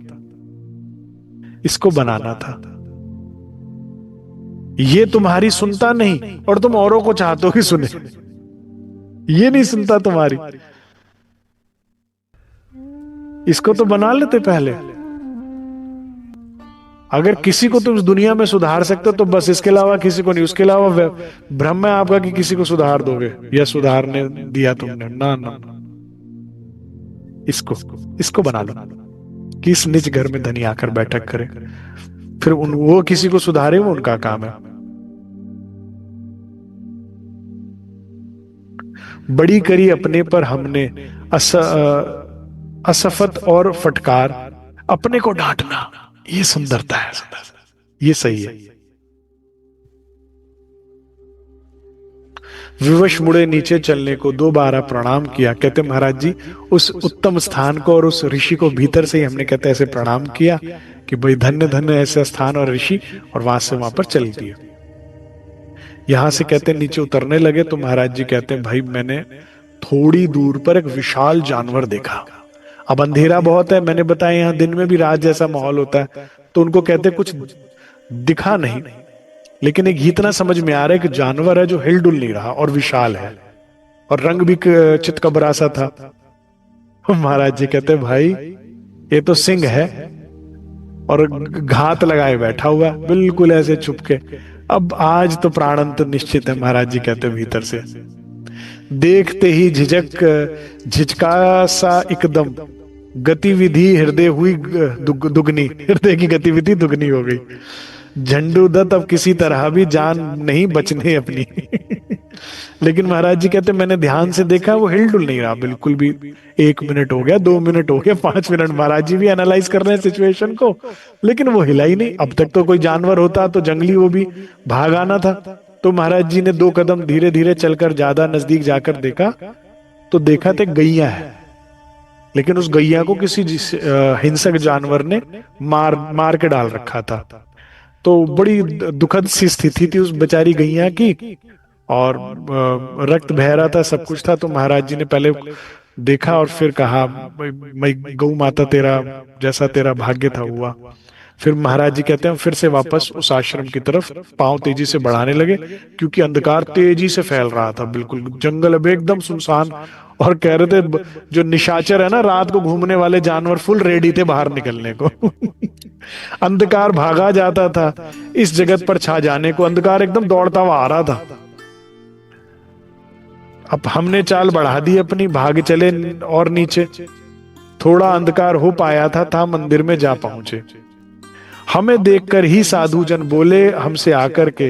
इसको बनाना था। ये तुम्हारी सुनता नहीं और तुम औरों को चाहते हो कि सुने। ये नहीं सुनता तुम्हारी, इसको तो बना लेते पहले। अगर किसी को तुम इस दुनिया में सुधार सकते हो तो बस, इसके अलावा किसी को नहीं। उसके अलावा भ्रम है आपका कि किसी को सुधार दोगे या सुधारने दिया तुमने, ना ना। इसको बना लो कि इस निज घर में धनी आकर बैठक करे, फिर वो किसी को सुधारे, वो उनका काम है। बड़ी करी अपने पर हमने असफत और फटकार, अपने को डांटना, ये सुंदरता है, ये सही है। विवश मुड़े नीचे चलने को 2 बार प्रणाम किया। कहते महाराज जी उस उत्तम स्थान को और उस ऋषि को भीतर से ही हमने कहते ऐसे प्रणाम किया कि भाई धन्य धन्य ऐसा स्थान और ऋषि, और वहां से वहां पर चल दिए। यहां से कहते नीचे उतरने लगे तो महाराज जी कहते हैं भाई मैंने थोड़ी दूर पर एक विशाल जानवर देखा। अब अंधेरा बहुत है, मैंने बताया यहाँ दिन में भी रात जैसा माहौल होता है, तो उनको कहते कुछ दिखा नहीं, लेकिन एक इतना समझ में आ रहा है कि जानवर है जो हिलडुल नहीं रहा और विशाल है, और रंग भी चितकबरा सा था। महाराज जी कहते भाई ये तो सिंह है और घात लगाए बैठा हुआ बिल्कुल ऐसे छुप के। अब आज तो प्राणांत निश्चित है, महाराज जी कहते भीतर से। देखते ही झिझका सा एकदम, गतिविधि हृदय हुई दुगनी, हृदय की गतिविधि दुगनी हो गई। झंडूदत्त अब किसी तरह भी जान नहीं बचने अपनी। लेकिन महाराज जी कहते मैंने ध्यान से देखा वो हिलडुल नहीं रहा बिल्कुल भी। 1 मिनट हो गया, 2 मिनट हो गया, 5 मिनट, महाराज जी भी एनालाइज कर रहे हैं सिचुएशन को, लेकिन वो हिला ही नहीं। अब तक तो कोई जानवर होता तो जंगली वो भी भाग आना था। तो महाराज जी ने 2 कदम धीरे धीरे चलकर ज्यादा नजदीक जाकर देखा तो देखा तो गैया है, लेकिन उस गैया को किसी हिंसक जानवर ने मार के डाल रखा था। तो बड़ी दुखद सी स्थिति थी उस बेचारी गैया की, और रक्त बह रहा था, सब कुछ था। तो महाराज जी ने पहले देखा और फिर कहा मैं गौ माता तेरा जैसा तेरा भाग्य था हुआ। फिर महाराज जी कहते हैं फिर से वापस उस आश्रम की तरफ पांव तेजी से बढ़ाने लगे, क्योंकि अंधकार तेजी से फैल रहा था, बिल्कुल जंगल अब एकदम सुनसान। और कह रहे थे जो निशाचर है ना, रात को घूमने वाले जानवर फुल रेडी थे बाहर निकलने को। अंधकार भागा जाता था इस जगत पर छा जाने को, अंधकार एकदम दौड़ता हुआ आ रहा था। अब हमने चाल बढ़ा दी अपनी, भाग चले और नीचे। थोड़ा अंधकार हो पाया था मंदिर में जा पहुंचे। हमें देखकर ही साधु जन बोले हमसे आकर के,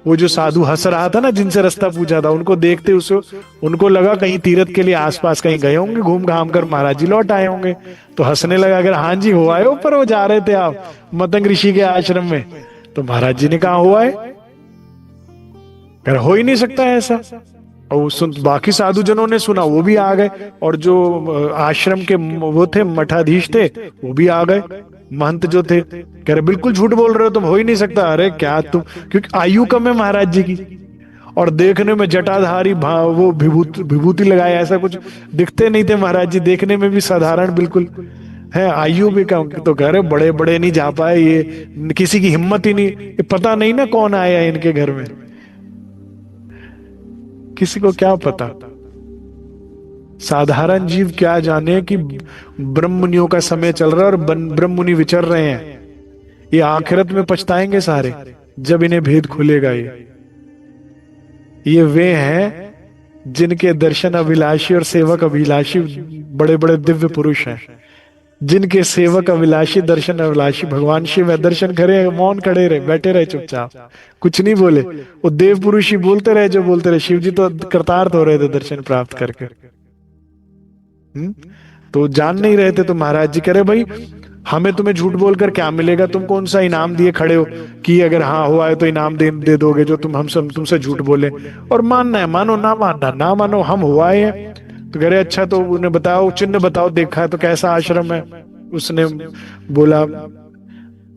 वो जो साधु हंस रहा था ना जिनसे रास्ता पूछा था, उनको देखते उनको लगा कहीं तीर्थ के लिए आसपास कहीं गए होंगे, घूम घाम कर महाराज जी लौट आए होंगे। तो हंसने लगा, अगर हाँ जी हो आए हो, पर वो जा रहे थे आप मतंग ऋषि के आश्रम में। तो महाराज जी ने कहा हुआ है, अगर हो ही नहीं सकता है ऐसा। और बाकी साधु जनों ने सुना, वो भी आ गए, और जो आश्रम के वो थे मठाधीश थे वो भी आ गए, महंत जो थे। कह रहे बिल्कुल झूठ बोल रहे हो तुम, हो ही नहीं सकता। अरे क्या तुम, क्योंकि आयु कम है महाराज जी की, और देखने में जटाधारी वो विभूति लगाए, ऐसा कुछ दिखते नहीं थे महाराज जी, देखने में भी साधारण बिल्कुल है। आयु भी कम, तो कह रहे बड़े बड़े नहीं जा पाए, ये किसी की हिम्मत ही नहीं, ये पता नहीं ना कौन आया इनके घर में, किसी को क्या पता। साधारण जीव क्या जाने कि ब्रह्म मुनियों का समय चल रहा है और ब्रह्म मुनि विचर रहे हैं। ये आखिरत में पछताएंगे सारे जब इन्हें भेद खुलेगा। ये वे हैं जिनके दर्शन अभिलाषी और सेवक अभिलाषी बड़े बड़े दिव्य पुरुष हैं, जिनके सेवक अभिलाषी दर्शन अभिलाषी भगवान शिव है। दर्शन करे, मौन खड़े रहे, बैठे रहे चुपचाप, कुछ नहीं बोले। वो देव पुरुष ही बोलते रहे जो बोलते रहे। शिव जी तो कृतार्थ हो रहे थे दर्शन प्राप्त करके। तो जान नहीं रहे थे। तो महाराज जी कह रहे भाई हमें तुम्हें झूठ बोलकर क्या मिलेगा, तुम कौन सा इनाम दिए खड़े हो कि अगर हाँ हुआ है तो इनाम दे दोगे जो हम सब तुमसे झूठ बोले। और मानना है मानो, ना मानना ना मानो, हम हुआ है। तो कह रहे अच्छा तो उन्हें बताओ, चिन्ह बताओ, देखा है तो कैसा आश्रम है। उसने बोला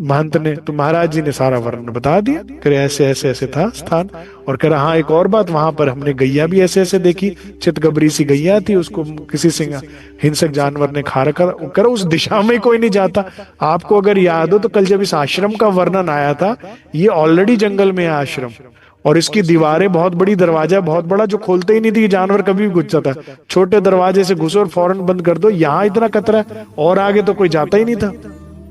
महंत ने, तो महाराज जी ने सारा वर्णन बता दिया। करे ऐसे ऐसे ऐसे था स्थान। और कह रहा हाँ एक और बात, वहां पर हमने गैया भी ऐसे ऐसे देखी, चितगबरी सी गैया थी, उसको किसी सिंह हिंसक जानवर ने खा रखा। कर उस दिशा में कोई नहीं जाता। आपको अगर याद हो तो कल जब इस आश्रम का वर्णन आया था, ये ऑलरेडी जंगल में है आश्रम, और इसकी दीवारें बहुत बड़ी, दरवाजा बहुत बड़ा जो खोलते ही नहीं थी, जानवर कभी भी घुस जाता। छोटे दरवाजे से घुसो और फौरन बंद कर दो। यहाँ इतना खतरा है, और आगे तो कोई जाता ही नहीं था।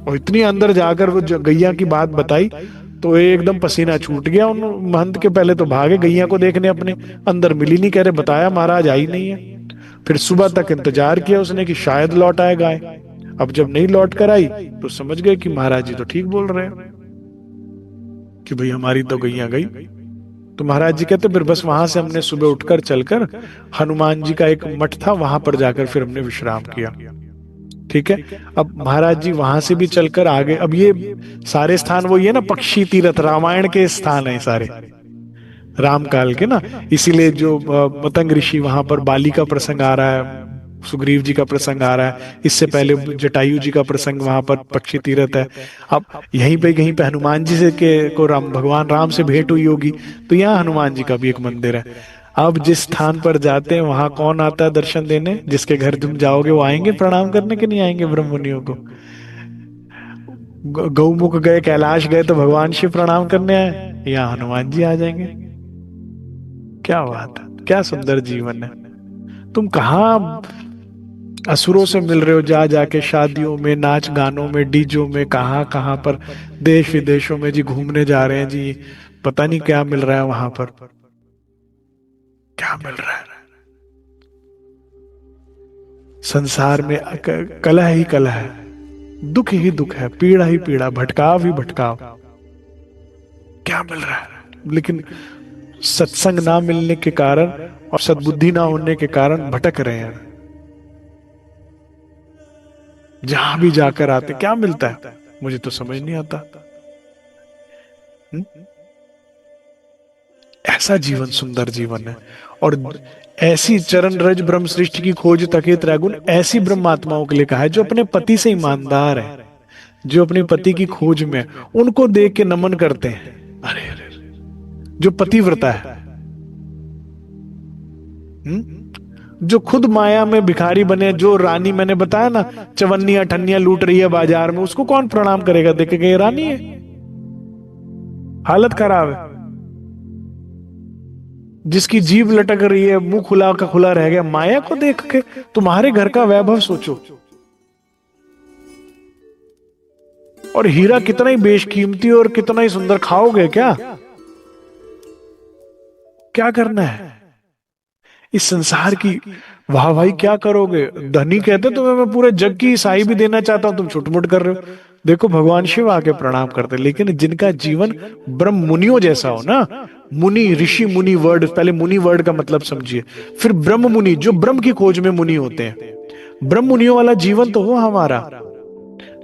और इतनी अंदर जाकर वो गैया की बात बताई तो एकदम पसीना छूट गया उन महंत के। पहले तो भागे गैया को देखने, अपने अंदर मिली नहीं। कह रहे बताया महाराज आई नहीं है। फिर सुबह तक इंतजार किया उसने कि शायद लौट आए गाय। अब जब नहीं लौट कर आई तो समझ गए कि महाराज जी तो ठीक बोल रहे हैं कि भाई हमारी तो गैया गई। तो महाराज जी कहते फिर बस वहां से हमने सुबह उठकर चलकर हनुमान जी का एक मठ था, वहां पर जाकर फिर हमने विश्राम किया। ठीक है। अब महाराज जी वहां से भी चलकर आगे, अब ये सारे स्थान वो ये ना पक्षी तीर्थ रामायण के स्थान है सारे, राम काल के ना। इसीलिए जो मतंग ऋषि वहां पर बाली का प्रसंग आ रहा है, सुग्रीव जी का प्रसंग आ रहा है, इससे पहले जटायु जी का प्रसंग वहां पर पक्षी तीर्थ है। अब यहीं पे कहीं पे हनुमान जी से को भगवान राम से भेंट हुई होगी, तो यहाँ हनुमान जी का भी एक मंदिर है। अब जिस स्थान पर जाते हैं वहां कौन आता है दर्शन देने? जिसके घर तुम जाओगे वो आएंगे प्रणाम करने के, नहीं आएंगे ब्रह्म मुनियों को? गौमुख गए, कैलाश गए तो भगवान शिव प्रणाम करने आए, यहाँ हनुमान जी आ जाएंगे। क्या बात है, क्या सुंदर जीवन है। तुम कहाँ असुरों से मिल रहे हो, जा जाके शादियों में, नाच गानों में, डीजों में, कहाँ कहाँ पर देश विदेशों में जी घूमने जा रहे हैं जी। पता नहीं क्या मिल रहा है वहां पर, क्या मिल रहा है। संसार में कलह ही कलह है, दुख ही दुख है, पीड़ा ही पीड़ा, भटकाव ही भटकाव। क्या मिल रहा है? लेकिन सत्संग ना मिलने के कारण और सद्बुद्धि ना होने के कारण भटक रहे हैं। जहां भी जाकर आते क्या मिलता है मुझे तो समझ नहीं आता। ऐसा जीवन सुंदर जीवन है। और ऐसी चरण रज ब्रह्म सृष्टि की खोज तके त्रैगुण, ऐसी ब्रह्मात्माओं के लिए कहा है जो अपने पति से ईमानदार है, जो अपने पति की खोज में, उनको देख के नमन करते हैं। अरे अरे, जो पतिव्रता है, जो खुद माया में भिखारी बने, जो रानी, मैंने बताया ना चवन्नियां ठन्नियां लूट रही है बाजार में, उसको कौन प्रणाम करेगा? देखेगा ये रानी है, हालत खराब है। जिसकी जीभ लटक रही है, मुंह खुला का खुला रह गया, माया को देख के तुम्हारे घर का वैभव सोचो। और हीरा कितना ही बेशकीमती और कितना ही सुंदर, खाओगे क्या? क्या करना है इस संसार की वाह भाई, क्या करोगे? धनी कहते तुम्हें मैं पूरे जग की साई भी देना चाहता हूं, तुम छुटमुट कर रहे हो। देखो भगवान शिव आके प्रणाम करते, लेकिन जिनका जीवन ब्रह्म मुनियों जैसा हो ना, मुनि ऋषि मुनि वर्ड, पहले मुनि वर्ड का मतलब समझिए, फिर ब्रह्म मुनि, जो ब्रह्म की खोज में मुनि होते हैं। ब्रह्म मुनियों वाला जीवन तो हो हमारा,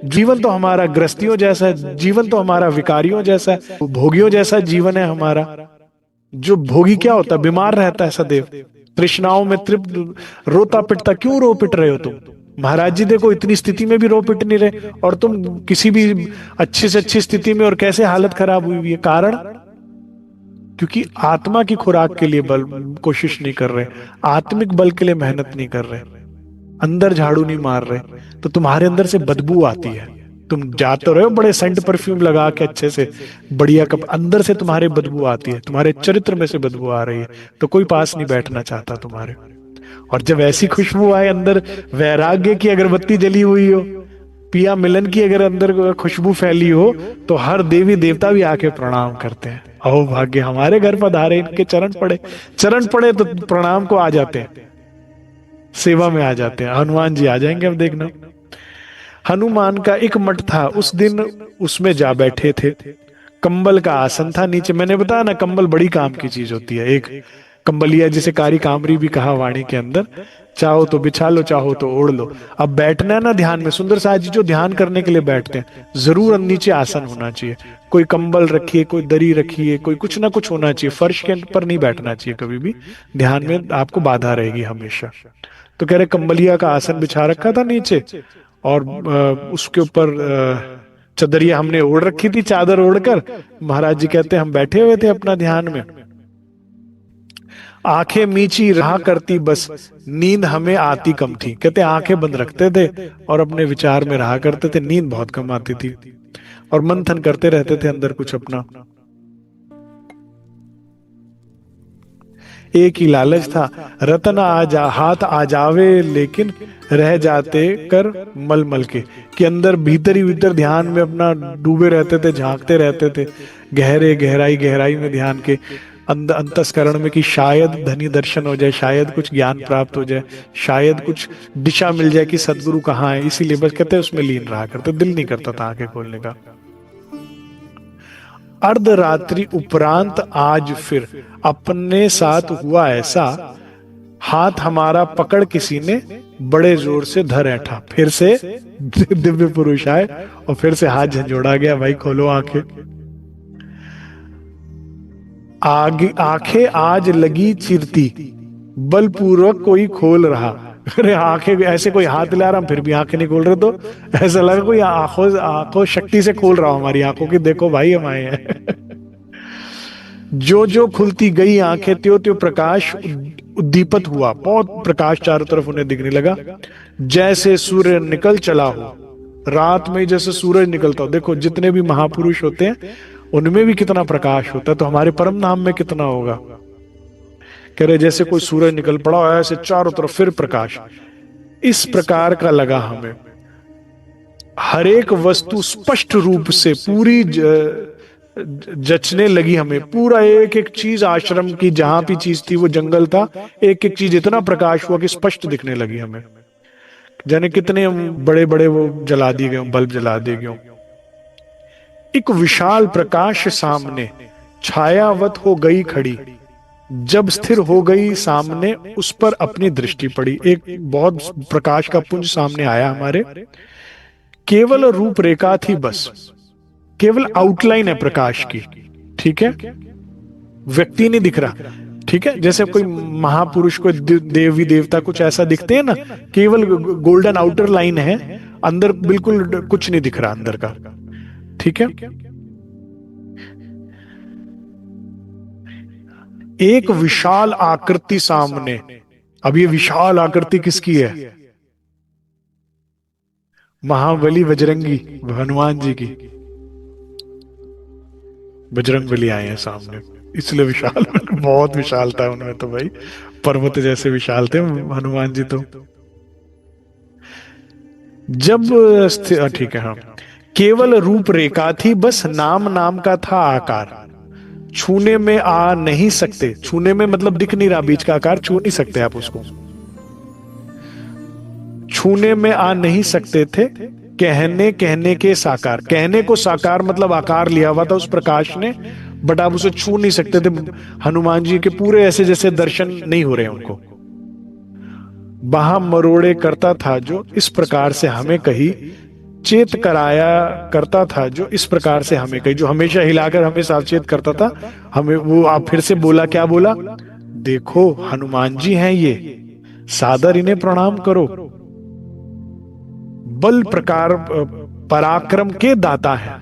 जीवन तो हमारा गृहस्थियों जैसा है, जीवन तो हमारा विकारियों जैसा है, भोगियों जैसा जीवन है हमारा। जो भोगी क्या होता है? बीमार रहता है सदैव, तृष्णाओं में तृप्त, रोता पिटता। क्यों रो पिट रहे हो तुम? महाराज जी देखो इतनी स्थिति में भी रो पिट नहीं रहे, और तुम किसी भी अच्छी से अच्छी स्थिति में, और कैसे हालत खराब हुई है। कारण क्योंकि आत्मा की खुराक के लिए बल कोशिश नहीं कर रहे, आत्मिक बल के लिए मेहनत नहीं कर रहे, अंदर झाड़ू नहीं मार रहे, तो तुम्हारे अंदर से बदबू आती है। तुम जाते रहे हो बड़े सेंट परफ्यूम लगा के अच्छे से, बढ़िया कप, अंदर से तुम्हारे बदबू आती है, तुम्हारे चरित्र में से बदबू आ रही है, तो कोई पास नहीं बैठना चाहता तुम्हारे। और जब ऐसी खुशबू आए, अंदर वैराग्य की अगरबत्ती जली हुई हो, पिया मिलन की अगर अंदर खुशबू फैली हो, तो हर देवी देवता भी आके प्रणाम करते हैं। अहो भाग्य हमारे घर पधारे, इनके चरण पड़े, चरण पड़े तो प्रणाम को आ जाते हैं, सेवा में आ जाते हैं। हनुमान जी आ जाएंगे, अब देखना। हनुमान का एक मठ था, उस दिन उसमें जा बैठे थे। कंबल का आसन था नीचे, मैंने बताया ना कंबल बड़ी काम की चीज होती है। एक कंबलिया जिसे कारी कामरी भी कहा वाणी के अंदर, चाहो तो बिछा लो, चाहो तो ओढ़ लो। अब बैठना है ना ध्यान में, सुंदर साज जी जो ध्यान करने के लिए बैठते हैं, जरूर नीचे आसन होना चाहिए, कोई कंबल रखिए, कोई दरी रखिए, कोई कुछ ना कुछ होना चाहिए, फर्श के पर नहीं बैठना चाहिए कभी भी, ध्यान में आपको बाधा रहेगी हमेशा। तो कह रहे कंबलिया का आसन बिछा रखा था नीचे, और उसके ऊपर चदरिया हमने ओढ़ रखी थी, चादर ओढ़कर। महाराज जी कहते हम बैठे हुए थे अपना ध्यान में, आंखें मीची रहा करती बस, नींद हमें आती कम थी। कहते आंखें बंद रखते थे और अपने विचार में रहा करते थे, नींद बहुत कम आती थी, और मंथन करते रहते थे अंदर कुछ अपना। एक ही लालच था, रतन हाथ आ जावे, लेकिन रह जाते कर मल मल के, कि अंदर भीतर ही भीतर ध्यान में अपना डूबे रहते थे, झांकते रहते थे गहरे गहराई गहराई में ध्यान के अंतस्करण में, कि शायद धनी दर्शन हो जाए, शायद कुछ ज्ञान प्राप्त हो जाए, शायद कुछ दिशा मिल जाए कि सदगुरु कहाँ है। इसीलिए बस कहते उसमें लीन रहा करते, दिल नहीं करता था आंखें खोलने का। अर्धरात्रि उपरांत आज फिर अपने साथ हुआ ऐसा, हाथ हमारा पकड़ किसी ने बड़े जोर से धर ऐठा। फिर से दिव्य पुरुष आए और फिर से हाथ झंझोड़ा गया, भाई खोलो आंखें। आगे आंखें आज लगी चिरती, बलपूर्वक कोई खोल रहा। अरे आंखें ऐसे कोई हाथ ला रहा, फिर भी आंखें नहीं खोल रहे, तो ऐसा लगा कोई आंखों आंखों शक्ति से खोल रहा हो हमारी आंखों की, देखो भाई हम आए हैं। जो जो खुलती गई आंखें, त्यों त्यों प्रकाश उद्दीपित हुआ, बहुत प्रकाश चारों तरफ उन्हें दिखने लगा। जैसे सूर्य निकल चला हो, रात में जैसे सूरज निकलता हो। देखो जितने भी महापुरुष होते हैं उनमें भी कितना प्रकाश होता है, तो हमारे परम धाम में कितना होगा। कह रहे जैसे कोई सूरज निकल पड़ा हो, ऐसे चारों तरफ फिर प्रकाश, इस प्रकार का लगा हमें। हर एक वस्तु स्पष्ट रूप से पूरी जचने लगी हमें, पूरा एक एक चीज, आश्रम की जहां भी चीज थी, वो जंगल था, एक एक चीज इतना प्रकाश हुआ कि स्पष्ट दिखने लगी हमें, जाने कितने बड़े बड़े वो जला दिए गए, बल्ब जला दिए गए। एक विशाल प्रकाश सामने छायावत हो गई खड़ी, जब स्थिर हो गई सामने उस पर अपनी दृष्टि पड़ी। एक बहुत प्रकाश का पुंज सामने आया हमारे, केवल रूपरेखा थी बस, केवल आउटलाइन है प्रकाश की, ठीक है, व्यक्ति नहीं दिख रहा, ठीक है। जैसे कोई महापुरुष, कोई देवी देवता कुछ ऐसा दिखते हैं ना, केवल गोल्डन आउटर लाइन है, अंदर बिल्कुल कुछ नहीं दिख रहा अंदर का, ठीक है। एक विशाल आकृति सामने। अब ये विशाल आकृति किसकी है? महाबली बजरंगी, हनुमान जी की। बजरंगबली आए हैं सामने, इसलिए विशाल, बहुत विशाल था उनमें तो भाई, पर्वत जैसे विशाल थे हनुमान जी तो। जब ठीक है, हाँ, केवल रूपरेखा थी बस, नाम नाम का था आकार, छूने में आ नहीं सकते। छूने में मतलब दिख नहीं रहा, बीच का आकार छू नहीं सकते आप उसको, छूने में आ नहीं सकते थे। कहने कहने के साकार, कहने को साकार मतलब आकार लिया हुआ था उस प्रकाश ने, बट आप उसे छू नहीं सकते थे। हनुमान जी के पूरे ऐसे जैसे दर्शन नहीं हो रहे उनको। बाह मरोड़े करता था जो इस प्रकार से हमें कही, चेत कराया करता था जो इस प्रकार से हमें कही, जो हमेशा हिलाकर हमें सावचेत करता था हमें। वो आप फिर से बोला, क्या बोला? देखो हनुमान जी हैं ये, सादर इन्हें प्रणाम करो, बल प्रकार पराक्रम के दाता है,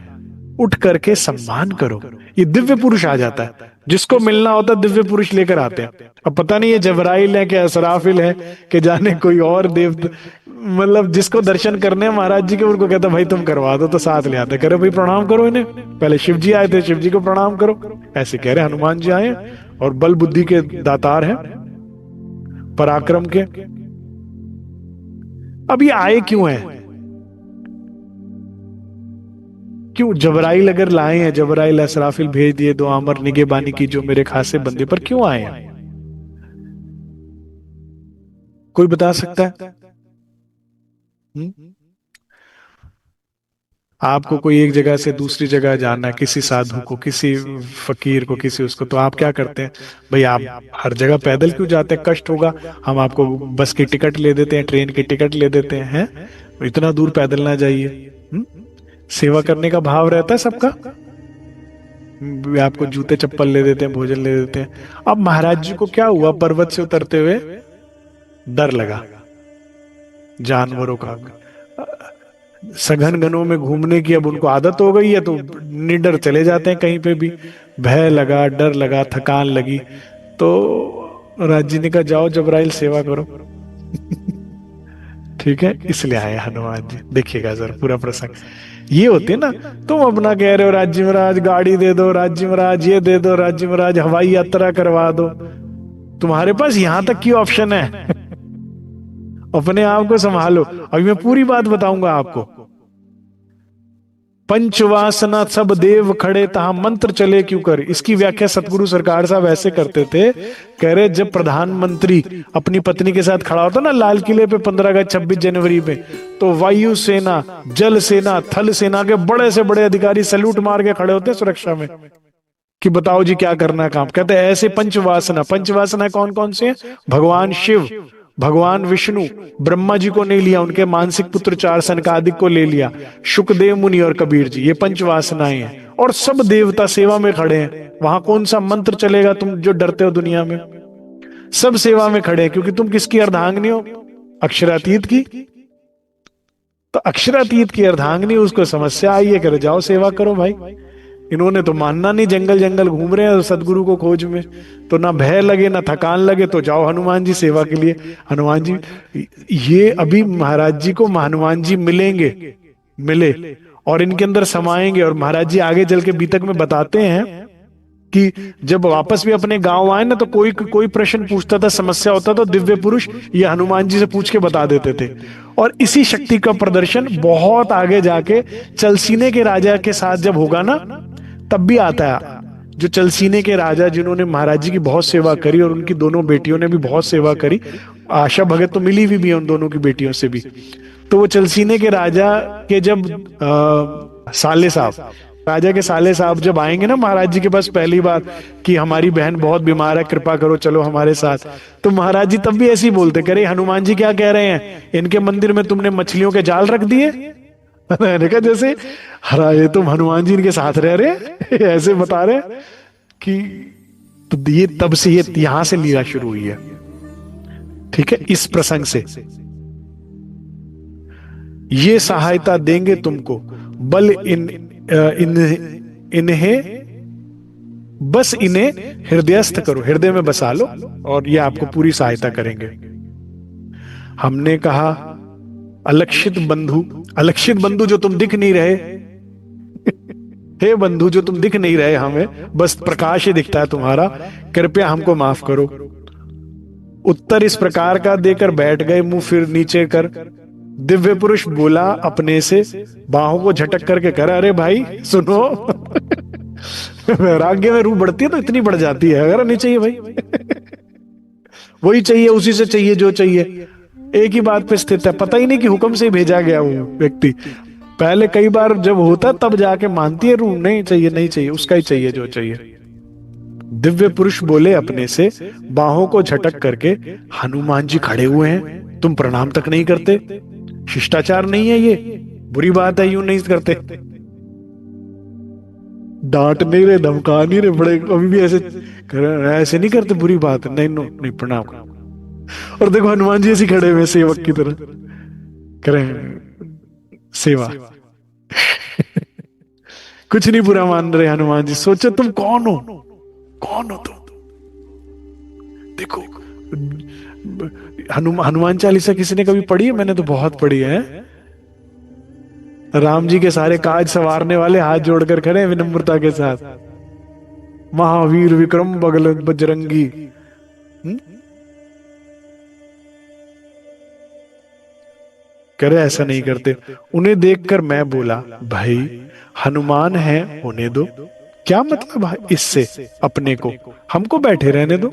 उठ करके सम्मान करो। ये दिव्य पुरुष आ जाता है, जिसको मिलना होता है दिव्य पुरुष लेकर आते हैं। अब पता नहीं ये जबराइल है कि असराफिल है कि जाने कोई और देव, मतलब जिसको दर्शन करने हैं महाराज जी के, उनको कहता भाई तुम करवा दो, तो साथ ले आते, करो भाई प्रणाम करो इन्हें, पहले शिव जी आए थे शिव जी को प्रणाम करो, ऐसे कह रहे हनुमान जी आए और बल बुद्धि के दातार हैं, पराक्रम के। अब ये आए क्यों हैं? क्यों जबराइल अगर लाए हैं, जबराइल असराफिल भेज दिए, दो आमर निगेबानी की जो मेरे खासे बंदे पर, क्यों आए हैं? कोई बता सकता है? आपको कोई एक जगह से दूसरी जगह जाना है, किसी साधु को, किसी फकीर को, किसी उसको, तो आप क्या करते हैं? भाई आप हर जगह पैदल क्यों जाते हैं? कष्ट होगा, हम आपको बस की टिकट ले देते हैं, ट्रेन की टिकट ले देते हैं, इतना दूर पैदल ना जाइए। सेवा करने का भाव रहता है सबका। आपको जूते चप्पल ले देते हैं, भोजन ले देते हैं। अब महाराज जी को क्या हुआ, पर्वत से उतरते हुए डर लगा जानवरों का, सघन घनों में घूमने की अब उनको आदत हो गई है, तो निडर चले जाते हैं कहीं पे भी। भय लगा, डर लगा, थकान लगी, तो राज जी ने कहा जाओ जबराइल सेवा करो। ठीक है, इसलिए आए हनुमान जी। देखिएगा सर पूरा प्रसंग ये होते ना, तुम अपना कह रहे हो राज्य महाराज गाड़ी दे दो, राज्य महाराज ये दे दो, राज्य महाराज हवाई यात्रा करवा दो, तुम्हारे पास यहां तक की ऑप्शन है। अपने आप को संभालो। अभी मैं पूरी बात बताऊंगा आपको। पंचवासना सब देव खड़े तहा मंत्र चले क्यों कर, इसकी व्याख्या सतगुरु सरकार साहब ऐसे करते थे, कह रहे जब प्रधानमंत्री अपनी पत्नी के साथ खड़ा होता ना लाल किले पे 15 अगस्त 26 जनवरी में, तो वायु सेना, जल सेना, थल सेना के बड़े से बड़े अधिकारी सैल्यूट मार के खड़े होते हैं सुरक्षा में कि बताओ जी क्या करना है काम। कहते हैं ऐसे पंचवासना, पंचवासना कौन कौन से हैं? भगवान शिव, भगवान विष्णु, ब्रह्मा जी को नहीं लिया, उनके मानसिक पुत्र 4 सनकादिक को ले लिया, शुकदेव मुनि और कबीर जी, ये पंचवासनाएं हैं। और सब देवता सेवा में खड़े हैं। वहां कौन सा मंत्र चलेगा? तुम जो डरते हो दुनिया में, सब सेवा में खड़े हैं, क्योंकि तुम किसकी अर्धांगिनी हो? अक्षरातीत की। तो अक्षरातीत की अर्धांगिनी, उसको समस्या आई है, करे जाओ सेवा करो भाई। इन्होंने तो मानना नहीं, जंगल जंगल घूम रहे हैं सदगुरु को खोज में, तो ना भय लगे ना थकान लगे, तो जाओ हनुमान जी सेवा के लिए। हनुमान जी, ये अभी महाराज जी को हनुमान जी मिलेंगे, मिले और इनके अंदर समाएंगे। और महाराज जी आगे चल के बीतक में बताते हैं कि जब वापस भी अपने गांव आए ना, तो कोई कोई प्रश्न पूछता था, समस्या होता तो दिव्य पुरुष ये हनुमान जी से पूछ के बता देते थे। और इसी शक्ति का प्रदर्शन बहुत आगे जाके चलसीने के राजा के साथ जब होगा ना, तब भी आता है। जो चलसीने के राजा जिन्होंने महाराज जी की बहुत सेवा करी, और उनकी दोनों बेटियों ने भी बहुत सेवा करी, आशा भगत तो मिली भी है उन दोनों की बेटियों से भी। तो वो चलसीने के राजा के जब साले साहब, राजा के साले साहब जब आएंगे ना महाराज जी के पास पहली बार कि हमारी बहन बहुत बीमार है, कृपा करो चलो हमारे साथ, तो महाराज जी तब भी ऐसे ही बोलते, करे हनुमान जी क्या कह रहे हैं, इनके मंदिर में तुमने मछलियों के जाल रख दिए। मैंने कहा जैसे हरा ये तुम हनुमान जी इनके साथ रह रहे ऐसे बता रहे कि, तो ये तब से ये यहां से लीला शुरू हुई है। ठीक है, इस प्रसंग से ये सहायता देंगे तुमको, बल इन्हें बस इन्हें हृदयस्थ करो, हृदय में बसा लो, और ये आपको पूरी सहायता करेंगे। हमने कहा अलक्षित बंधु, अलक्षित बंधु जो तुम दिख नहीं रहे, हे बंधु जो तुम दिख नहीं रहे हमें, बस प्रकाश ही दिखता है तुम्हारा, कृपया हमको माफ करो। उत्तर इस प्रकार का देकर बैठ गए, मुंह फिर नीचे कर। दिव्य पुरुष बोला अपने से, बाहों को झटक करके करा, अरे भाई सुनो। वैराग्य में रूह बढ़ती है तो इतनी बढ़ जाती है, अगर नहीं चाहिए भाई। वही चाहिए, उसी से चाहिए जो चाहिए, एक ही बात पे स्थित है। पता ही नहीं कि हुक्म से भेजा गया वो व्यक्ति। पहले कई बार जब होता तब जाके मानती है रूह, नहीं चाहिए नहीं चाहिए, उसका ही चाहिए जो चाहिए। दिव्य पुरुष बोले अपने से, बाहों को झटक करके, हनुमान जी खड़े हुए हैं, तुम प्रणाम तक नहीं करते, शिष्टाचार नहीं है ये, बुरी बात है, यूं नहीं करते। डांट नहीं रहे, धमका नहीं रहे, बड़े अभी भी ऐसे नहीं करते, बुरी बात है, नहीं नहीं प्रणाम। और देखो हनुमान जी ऐसे खड़े हुए सेवक की तरह करें सेवा। कुछ नहीं बुरा मान रहे हनुमान जी, सोचो तुम कौन हो, कौन हो तुम। देखो हनुमान चालीसा किसी ने कभी पढ़ी है? मैंने तो बहुत पढ़ी है। राम जी के सारे काज संवारने वाले हाथ जोड़कर खड़े हैं विनम्रता के साथ। महावीर विक्रम बगल बजरंगी। हम्म? करे ऐसा नहीं करते। उन्हें देखकर मैं बोला, भाई हनुमान है होने दो, क्या मतलब है इससे, अपने को हमको बैठे रहने दो।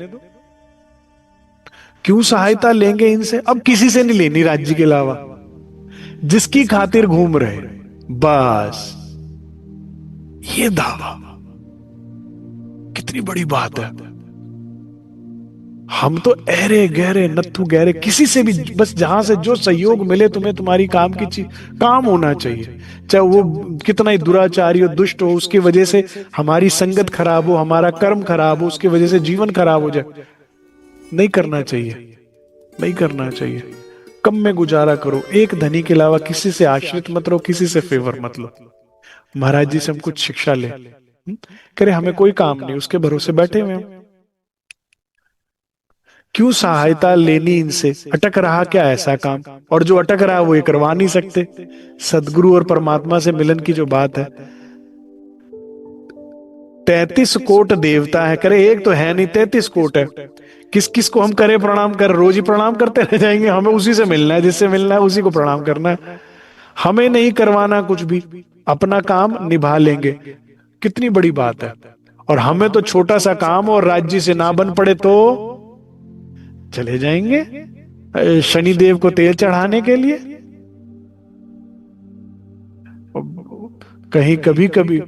क्यों सहायता लेंगे इनसे? अब किसी से नहीं लेनी राज्य के अलावा, जिसकी खातिर घूम रहे, बस ये दावा। कितनी बड़ी बात है। हम तो अहरे गहरे नत्थु गहरे, किसी से भी बस जहां से जो सहयोग मिले तुम्हें, तुम्हारी काम की चीज, काम होना चाहिए, चाहे वो कितना ही दुराचारी हो, दुष्ट हो, उसकी वजह से हमारी संगत खराब हो, हमारा कर्म खराब हो, उसकी वजह से जीवन खराब हो जाए, नहीं करना चाहिए, नहीं करना चाहिए। कम में गुजारा करो, एक धनी के अलावा किसी से आश्रित मत रहो, किसी से फेवर मत लो। महाराज जी से हम कुछ शिक्षा ले, करे हमें कोई काम नहीं, उसके भरोसे बैठे हुए हम। क्यों सहायता लेनी इनसे, अटक रहा क्या ऐसा काम, और जो अटक रहा वो ये करवा नहीं सकते। सदगुरु और परमात्मा से मिलन की जो बात है, 33 कोट देवता है, करे एक तो है नहीं, 33 कोट है। किस किस को हम करें प्रणाम? कर रोज ही प्रणाम करते रह जाएंगे? हमें उसी से मिलना है, जिससे मिलना है उसी को प्रणाम करना है। हमें नहीं करवाना कुछ भी, अपना काम निभा लेंगे। कितनी बड़ी बात है। और हमें तो छोटा सा काम और राज्य से ना बन पड़े तो चले जाएंगे शनिदेव को तेल चढ़ाने के लिए। कहीं कभी कभी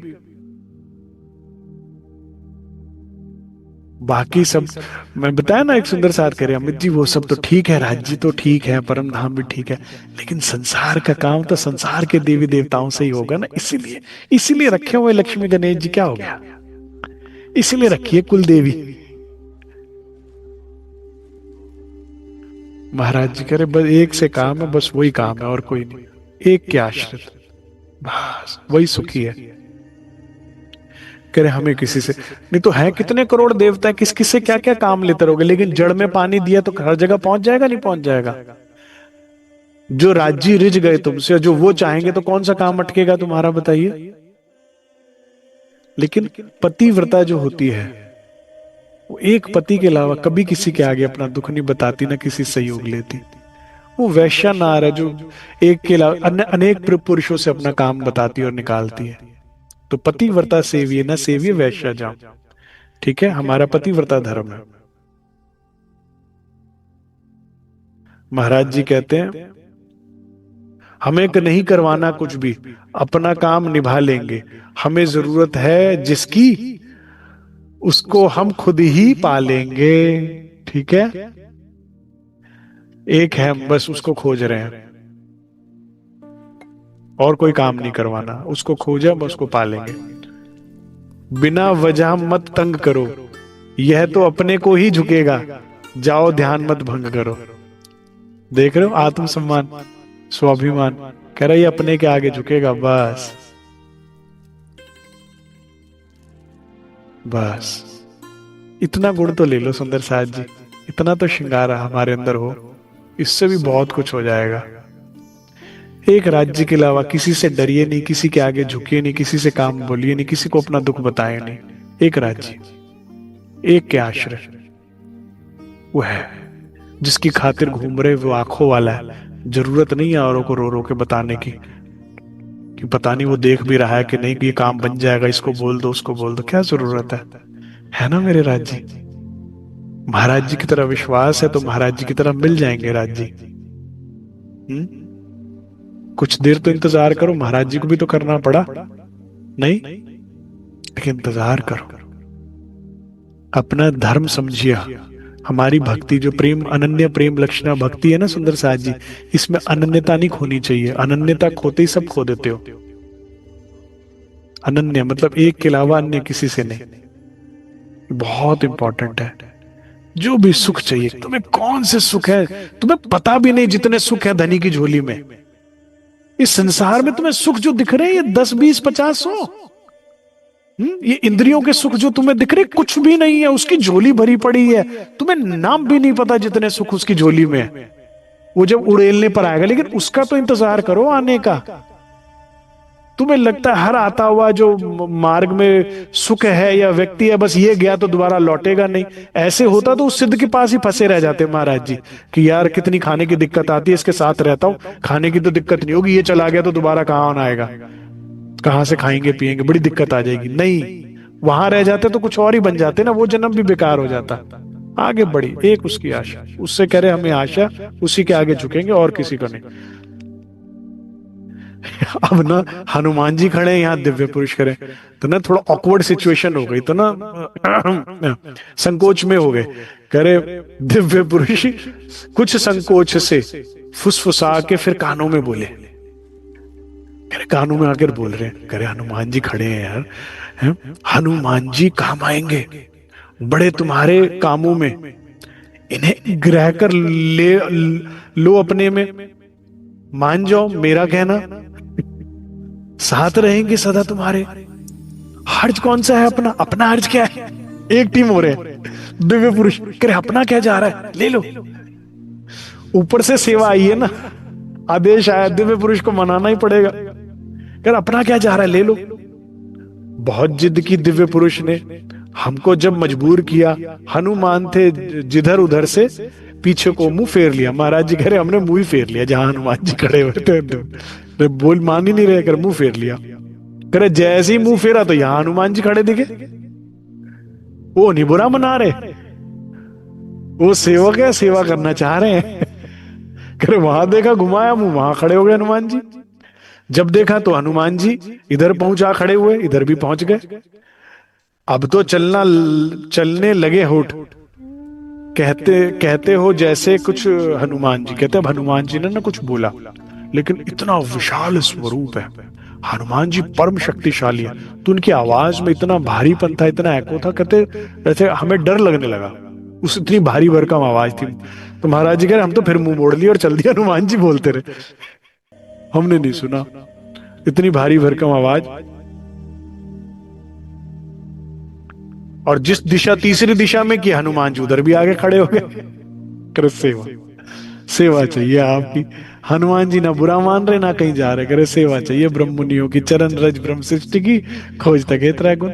बाकी सब, मैं बताया ना एक सुंदर साथ करे अमित जी, वो सब तो ठीक है, राज्य तो ठीक है, परम धाम भी ठीक है, लेकिन संसार का काम तो संसार के देवी देवताओं से ही होगा ना। इसीलिए इसीलिए रखे हुए लक्ष्मी गणेश जी, क्या हो गया, इसीलिए रखिए कुल देवी। महाराज जी कह रहे बस एक से काम है, बस वही काम है और कोई नहीं, एक के आश्रित, बस वही सुखी है। कह रहे हमें किसी से नहीं, तो है कितने करोड़ देवता है, किस किस से क्या क्या काम लेते रहोगे, लेकिन जड़ में पानी दिया तो हर जगह पहुंच जाएगा, नहीं पहुंच जाएगा। जो राज्य रिझ गए तुमसे, जो वो चाहेंगे तो कौन सा काम अटकेगा तुम्हारा, बताइए। लेकिन पतिव्रता जो होती है, वो एक पति के अलावा कभी किसी के आगे अपना दुख नहीं बताती, ना किसी सहयोग लेती। वो वैश्या नार है जो एक के अलावा अनेक पुरुषों से अपना काम बताती और निकालती है। तो पतिव्रता सेविए ना सेविए वैश्या जाम, ठीक है, हमारा पतिव्रता धर्म है। महाराज जी कहते हैं हमें नहीं करवाना कुछ भी, अपना काम निभा लेंगे। हमें जरूरत है जिसकी, उसको हम खुद ही पालेंगे, ठीक है। एक है, हम बस उसको खोज रहे हैं, और कोई काम नहीं करवाना, उसको खोजे हम उसको पालेंगे। बिना वजह मत तंग करो, यह तो अपने को ही झुकेगा, जाओ ध्यान मत भंग करो। देख रहे हो, आत्मसम्मान, स्वाभिमान, कह रहा ये अपने के आगे झुकेगा, बस बस। इतना गुण तो ले लो सुंदर साथ जी, इतना तो श्रृंगार हमारे अंदर हो, इससे भी बहुत कुछ हो जाएगा। एक राज्य के अलावा किसी से डरिए नहीं, किसी के आगे झुकिए नहीं, किसी से काम बोलिए नहीं, किसी को अपना दुख बताए नहीं। एक राज्य, एक के आश्रय, वो है जिसकी खातिर घूम रहे, वो आंखों वाला है। जरूरत नहीं है औरों को रो रो के बताने की कि पता नहीं वो देख भी रहा है कि नहीं, कि ये काम बन जाएगा, इसको बोल दो उसको बोल दो, क्या जरूरत है ना मेरे राज्य। महाराज जी की तरह विश्वास है तो महाराज जी की तरह मिल जाएंगे राज्य। कुछ देर तो इंतजार करो, महाराज जी को भी तो करना पड़ा, नहीं, लेकिन इंतजार करो, अपना धर्म समझिए। हमारी भक्ति जो प्रेम, अनन्य प्रेम लक्षणा भक्ति है ना सुंदर साथ जी, इसमें अनन्यता नहीं खोनी चाहिए। अनन्यता खोते ही सब खो देते हो। अनन्य मतलब एक के अलावा अन्य किसी से नहीं, बहुत इंपॉर्टेंट है। जो भी सुख चाहिए तुम्हें, कौन से सुख है तुम्हें पता भी नहीं, जितने सुख है धनी की झोली में। इस संसार में तुम्हें सुख जो दिख रहे हैं ये 10 20 50 100, ये इंद्रियों के सुख जो तुम्हें दिख रहे कुछ भी नहीं है, उसकी झोली भरी पड़ी है, तुम्हें नाम भी नहीं पता जितने सुख उसकी झोली में है। वो जब उड़ेलने पर आएगा, लेकिन उसका तो इंतजार करो आने का। तुम्हें लगता है हर आता हुआ जो मार्ग में सुख है या व्यक्ति है, बस ये गया तो दोबारा लौटेगा नहीं। ऐसे होता तो उस सिद्ध के पास ही फंसे रह जाते महाराज जी, कि यार कितनी खाने की दिक्कत आती है, इसके साथ रहता हूं, खाने की तो दिक्कत नहीं होगी, ये चला गया तो दोबारा कहाँ आना आएगा, कहाँ से खाएंगे पिएंगे, बड़ी दिक्कत आ जाएगी। नहीं, वहां रह जाते तो कुछ और ही बन जाते ना, वो जन्म भी बेकार हो जाता। आगे बढ़ी एक उसकी आशा, उससे कह रहे हमें आशा, उसी के आगे झुकेंगे और किसी का नहीं। अब ना हनुमान जी खड़े हैं यहाँ, दिव्य पुरुष खड़े, तो ना थोड़ा ऑकवर्ड सिचुएशन हो गई, तो ना संकोच में हो गए। करे दिव्य पुरुष कुछ संकोच से फुसफुसा के फिर कानों में बोले, करे कानों में आकर बोल रहे हैं, करे हनुमान जी खड़े हैं यार, हैं? हनुमान जी काम आएंगे, बड़े तुम्हारे कामों में, इन्हें ग्रह कर ले लो अपने में, मान जाओ मेरा कहना, साथ रहेंगे सदा तुम्हारे। हर्ज कौन सा है अपना, अपना हर्ज क्या है, एक टीम हो रहे हैं। दिव्य पुरुष करे अपना क्या जा रहा है, ले लो। ऊपर से सेवा आई है ना, आदेश आया, दिव्य पुरुष को मनाना ही पड़ेगा। कर अपना क्या जा रहा है, ले लो। बहुत जिद की दिव्य पुरुष ने, हमको जब मजबूर किया, हनुमान थे जिधर उधर से पीछे को मुंह फेर लिया। महाराज जी कह रहे हमने मुंह ही फेर लिया, जहां हनुमान जी खड़े हुए थे, बोल मान ही नहीं रहे, कर मुंह फेर लिया। करे जैसे ही मुंह फेरा तो यहां हनुमान जी खड़े दिखे। वो नहीं बुरा मना रहे, वो सेवक है, सेवा करना चाह रहे हैं। करे वहां देखा घुमाया मुंह, वहां खड़े हो गए हनुमान जी। जब देखा तो हनुमान जी इधर पहुंचा खड़े हुए, इधर भी पहुंच गए। अब तो चलने लगे होठ, कहते कहते हो जैसे कुछ, हनुमान जी कहते, अब हनुमान जी ने ना कुछ बोला, लेकिन इतना विशाल स्वरूप है हनुमान जी, परम शक्तिशाली है, तो उनकी आवाज में इतना भारीपन था, इतना एको था, कहते जैसे हमें डर लगने लगा, उस इतनी भारी भरकम आवाज थी। तो महाराज जी कह रहे हम तो फिर मुंह मोड़ लिए और चल दिया, हनुमान जी बोलते रहे, हमने नहीं सुना, इतनी भारी भरकम आवाज। और जिस दिशा, तीसरी दिशा में किया, हनुमान जी उधर भी आगे खड़े हो गए। कर सेवा, सेवा चाहिए आपकी। हनुमान जी ना बुरा मान रहे ना कहीं जा रहे, करे सेवा चाहिए, ब्रह्म मुनियों की चरण रज ब्रह्म सृष्टि की खोज तक त्रैगुण।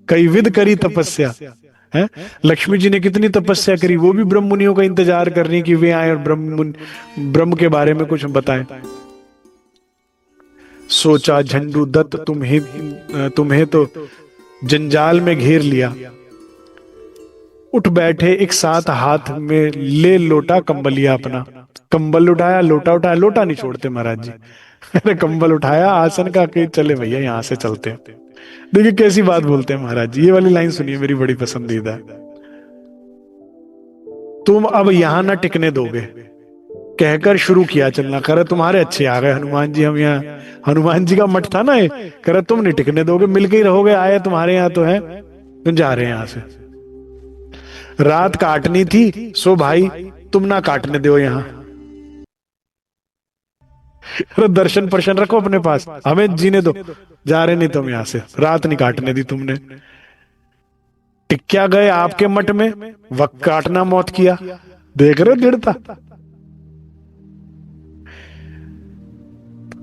कई विध करी तपस्या है, लक्ष्मी जी ने कितनी तपस्या करी, वो भी ब्रह्म मुनियों का इंतजार कर रही कि वे आए और ब्रह्म के बारे में कुछ बताएं। सोचा झंडू दत्त तुम्हें तो जंजाल में घेर लिया, उठ बैठे एक साथ हाथ में ले लोटा कंबलिया अपना। कंबल उठाया, लोटा उठाया, लोटा नहीं छोड़ते महाराज जी। अरे कंबल उठाया, आसन का के चले भैया यहां से चलते हैं। देखिए कैसी बात बोलते हैं महाराज जी, ये वाली लाइन सुनिए, मेरी बड़ी पसंदीदा है। तुम अब यहां ना टिकने दोगे, कहकर शुरू किया चलना। करे तुम्हारे अच्छे आ गए हनुमान जी, हम यहाँ, हनुमान जी का मठ था ना ये, करे तुम नहीं टिकने दोगे, मिलके ही रहोगे, आए तुम्हारे यहाँ तो है, तुम जा रहे हैं यहां से। रात काटनी थी सो भाई तुम ना काटने दो यहां। अरे दर्शन प्रशन रखो अपने पास, हमें जीने दो, जा रहे नहीं तुम यहां से, रात नहीं काटने दी तुमने। टिक्या गए आपके मठ में, वक्त काटना मौत किया। देख रहे दृढ़ता,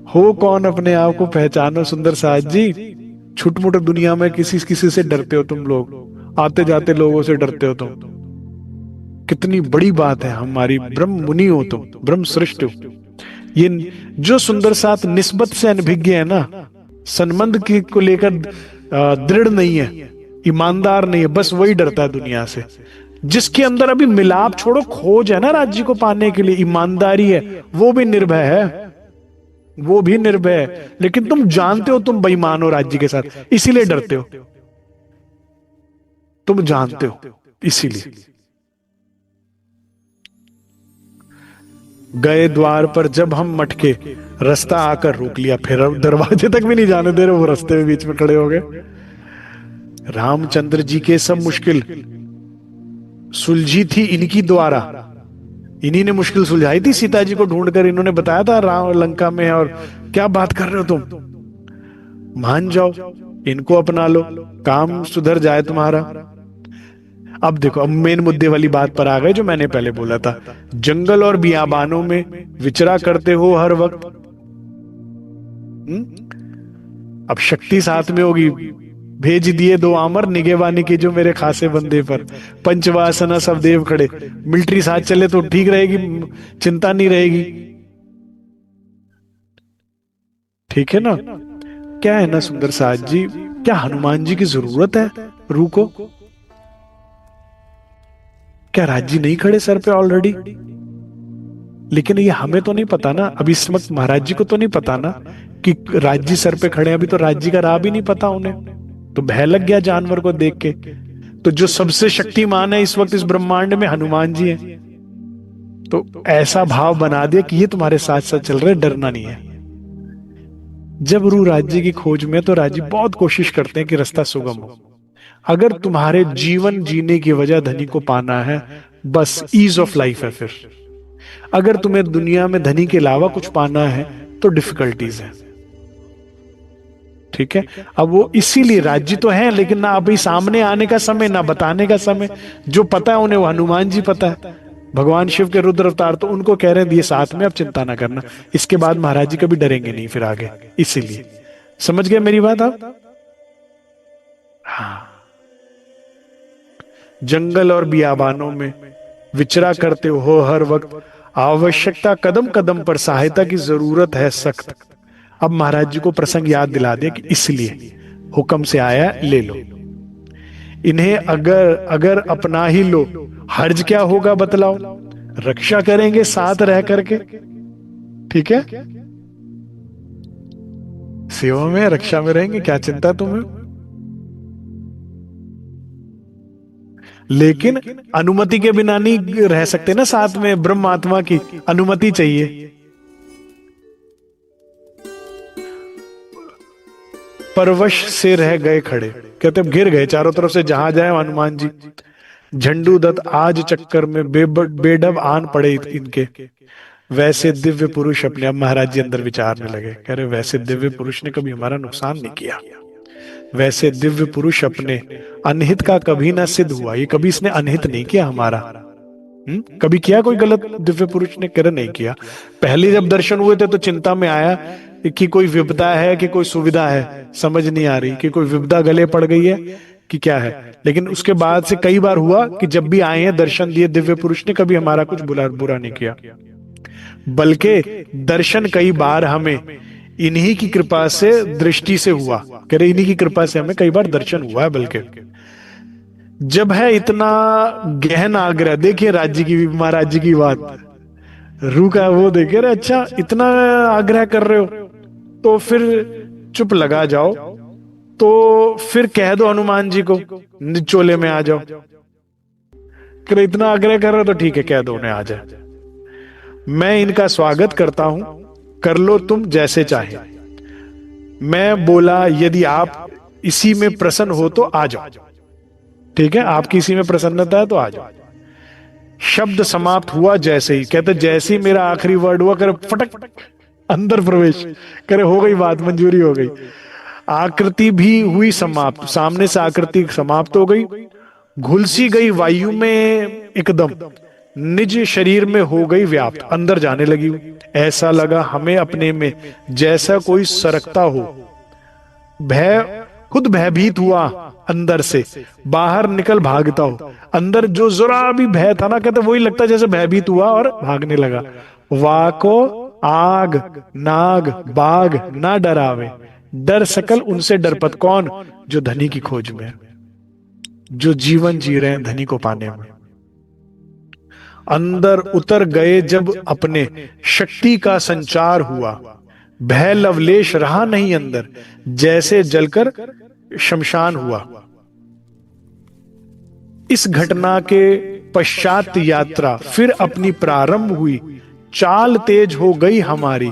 हो कौन अपने आप को पहचानो सुंदर साज जी। छुटमुट दुनिया में किसी किसी से डरते हो तुम लोग, आते जाते लोगों से डरते हो तुम। कितनी बड़ी बात है, हमारी ब्रह्म मुनि हो तुम, ब्रह्म सृष्टि हो। ये जो सुंदर साथ निस्बत से अनभिज्ञ है ना, संबंध की को लेकर दृढ़ नहीं है, ईमानदार नहीं है, बस वही डरता है दुनिया से। जिसके अंदर अभी मिलाप छोड़ो, खोज है ना राज्य को पाने के लिए, ईमानदारी है, वो भी निर्भय है, वो भी निर्भय है। लेकिन तुम जानते हो तुम बेईमान हो राज्य के साथ, इसीलिए डरते हो, तुम जानते हो इसीलिए। गए द्वार पर जब हम मटके, रास्ता आकर रोक लिया, फिर अब दरवाजे तक भी नहीं जाने दे रहे, वो रास्ते में बीच में खड़े हो गए। रामचंद्र जी के सब मुश्किल सुलझी थी इनकी द्वारा, इन्हीं ने मुश्किल सुलझाई थी सीता जी को ढूंढकर, इन्होंने बताया था राम लंका में है, और क्या बात कर रहे हो तुम। मान जाओ, इनको अपना लो, काम सुधर जाए तुम्हारा। अब देखो, अब मेन मुद्दे वाली बात पर आ गए जो मैंने पहले बोला था। जंगल और बियाबानों में विचरा करते हो हर वक्त। अब शक्ति साथ में होगी, भेज दिए दो आमर निगेवानी के जो मेरे खासे बंदे पर, पंचवासना सब देव खड़े। मिलिट्री साथ चले तो ठीक रहेगी, चिंता नहीं रहेगी। ठीक है ना? क्या है ना सुंदर साथ जी, क्या हनुमान जी की जरूरत है रू को? क्या राज्य नहीं खड़े सर पे ऑलरेडी? लेकिन ये हमें तो नहीं पता ना, अभी इस वक्त महाराज जी को तो नहीं पता ना कि राज्य सर पे खड़े हैं। अभी तो राज्य का राह भी नहीं पता उन्हें, तो भय लग गया जानवर को देख के। तो जो सबसे शक्तिमान है इस वक्त इस ब्रह्मांड में, हनुमान जी हैं। तो ऐसा भाव बना दिया कि ये तुम्हारे साथ साथ चल रहे, डरना नहीं है। जब रू राज्य की खोज में, तो राज्य बहुत कोशिश करते हैं कि रास्ता सुगम हो। अगर तुम्हारे जीवन जीने की वजह धनी को पाना है, बस ईज ऑफ लाइफ है। फिर अगर तुम्हें दुनिया में धनी के अलावा कुछ पाना है तो डिफिकल्टीज है। ठीक है? अब वो इसीलिए राज्य तो है, लेकिन ना अभी सामने आने का समय, ना बताने का समय। जो पता है उन्हें वो हनुमान जी पता है, भगवान शिव के रुद्र अवतार, तो उनको कह रहे हैं दिए साथ में, अब चिंता ना करना। इसके बाद महाराज जी कभी डरेंगे नहीं फिर आगे। इसीलिए समझ गए मेरी बात आप? हाँ। जंगल और बियाबानों में विचरा करते हो हर वक्त, आवश्यकता कदम कदम पर, सहायता की जरूरत है सख्त। अब महाराज जी को प्रसंग याद दिला दिया कि इसलिए हुक्म से आया, ले लो इन्हें। अगर अगर अपना ही लो, हर्ज क्या होगा बतलाओ? रक्षा करेंगे साथ रह करके। ठीक है? सेवा में, रक्षा में रहेंगे, क्या चिंता तुम्हें? लेकिन अनुमति के बिना नहीं रह सकते ना साथ में, ब्रह्म आत्मा की अनुमति चाहिए। परवश से रह गए खड़े, कहते घिर गए चारों तरफ से, जहां जाए हनुमान जी। झंडू दत्त आज चक्कर में बेडब आन पड़े इनके। वैसे दिव्य पुरुष अपने, अब महाराज जी अंदर विचारने लगे, कह रहे वैसे दिव्य पुरुष ने कभी हमारा नुकसान नहीं किया। वैसे दिव्य पुरुष अपने अनहित का कभी ना सिद्ध हुआ। ये कभी इसने अनहित नहीं किया हमारा। कभी किया कोई गलत दिव्य पुरुष ने? कर नहीं किया। पहले जब दर्शन हुए थे तो चिंता में आया कि कोई विपदा है कि कोई सुविधा है, समझ नहीं आ रही कि कोई विपदा गले पड़ गई है कि क्या है। लेकिन उसके बाद से कई बार हुआ कि जब भी आए हैं दर्शन दिए दिव्य पुरुष ने, कभी हमारा कुछ बुरा नहीं किया। बल्कि दर्शन कई बार हमें इन्हीं की कृपा से, दृष्टि से हुआ। कह रहे इन्हीं की कृपा से हमें कई बार दर्शन हुआ है। बल्कि जब है इतना गहन आग्रह, देखिए राज्य की, महाराज जी की बात, रू का वो देखे रहे, अच्छा इतना आग्रह कर रहे हो तो फिर चुप लगा जाओ, तो फिर कह दो हनुमान जी को निचोले में आ जाओ। कर इतना आग्रह कर रहे हो तो ठीक है, कह दो उन्हें आ जाए। मैं इनका स्वागत करता हूं, कर लो तुम जैसे चाहे। मैं बोला यदि आप इसी में प्रसन्न हो तो आ जाओ। ठीक है? आपकी इसी में प्रसन्नता है तो आ जाओ। शब्द समाप्त हुआ जैसे ही, कहते जैसे ही मेरा आखिरी वर्ड हुआ, करे फटक अंदर प्रवेश, करे हो गई बात, मंजूरी हो गई। आकृति भी हुई समाप्त, सामने से आकृति समाप्त हो गई, घुलसी गई वायु में एकदम, निज शरीर में हो गई व्याप्त, अंदर जाने लगी। ऐसा लगा हमें अपने में जैसा कोई सरकता हो। भय, खुद भयभीत हुआ, अंदर से बाहर निकल भागता हो। अंदर जो जरा भी भय था ना, कहते वही लगता जैसे भयभीत हुआ और भागने लगा। वाको आग नाग बाग ना डरावे, डर सकल उनसे डरपत। कौन? जो धनी की खोज में, जो जीवन जी रहे हैं धनी को पाने में। अंदर उतर गए जब अपने, शक्ति का संचार हुआ। भय लवलेश रहा नहीं अंदर, जैसे जलकर शमशान हुआ। इस घटना के पश्चात यात्रा फिर अपनी प्रारंभ हुई। चाल तेज हो गई हमारी,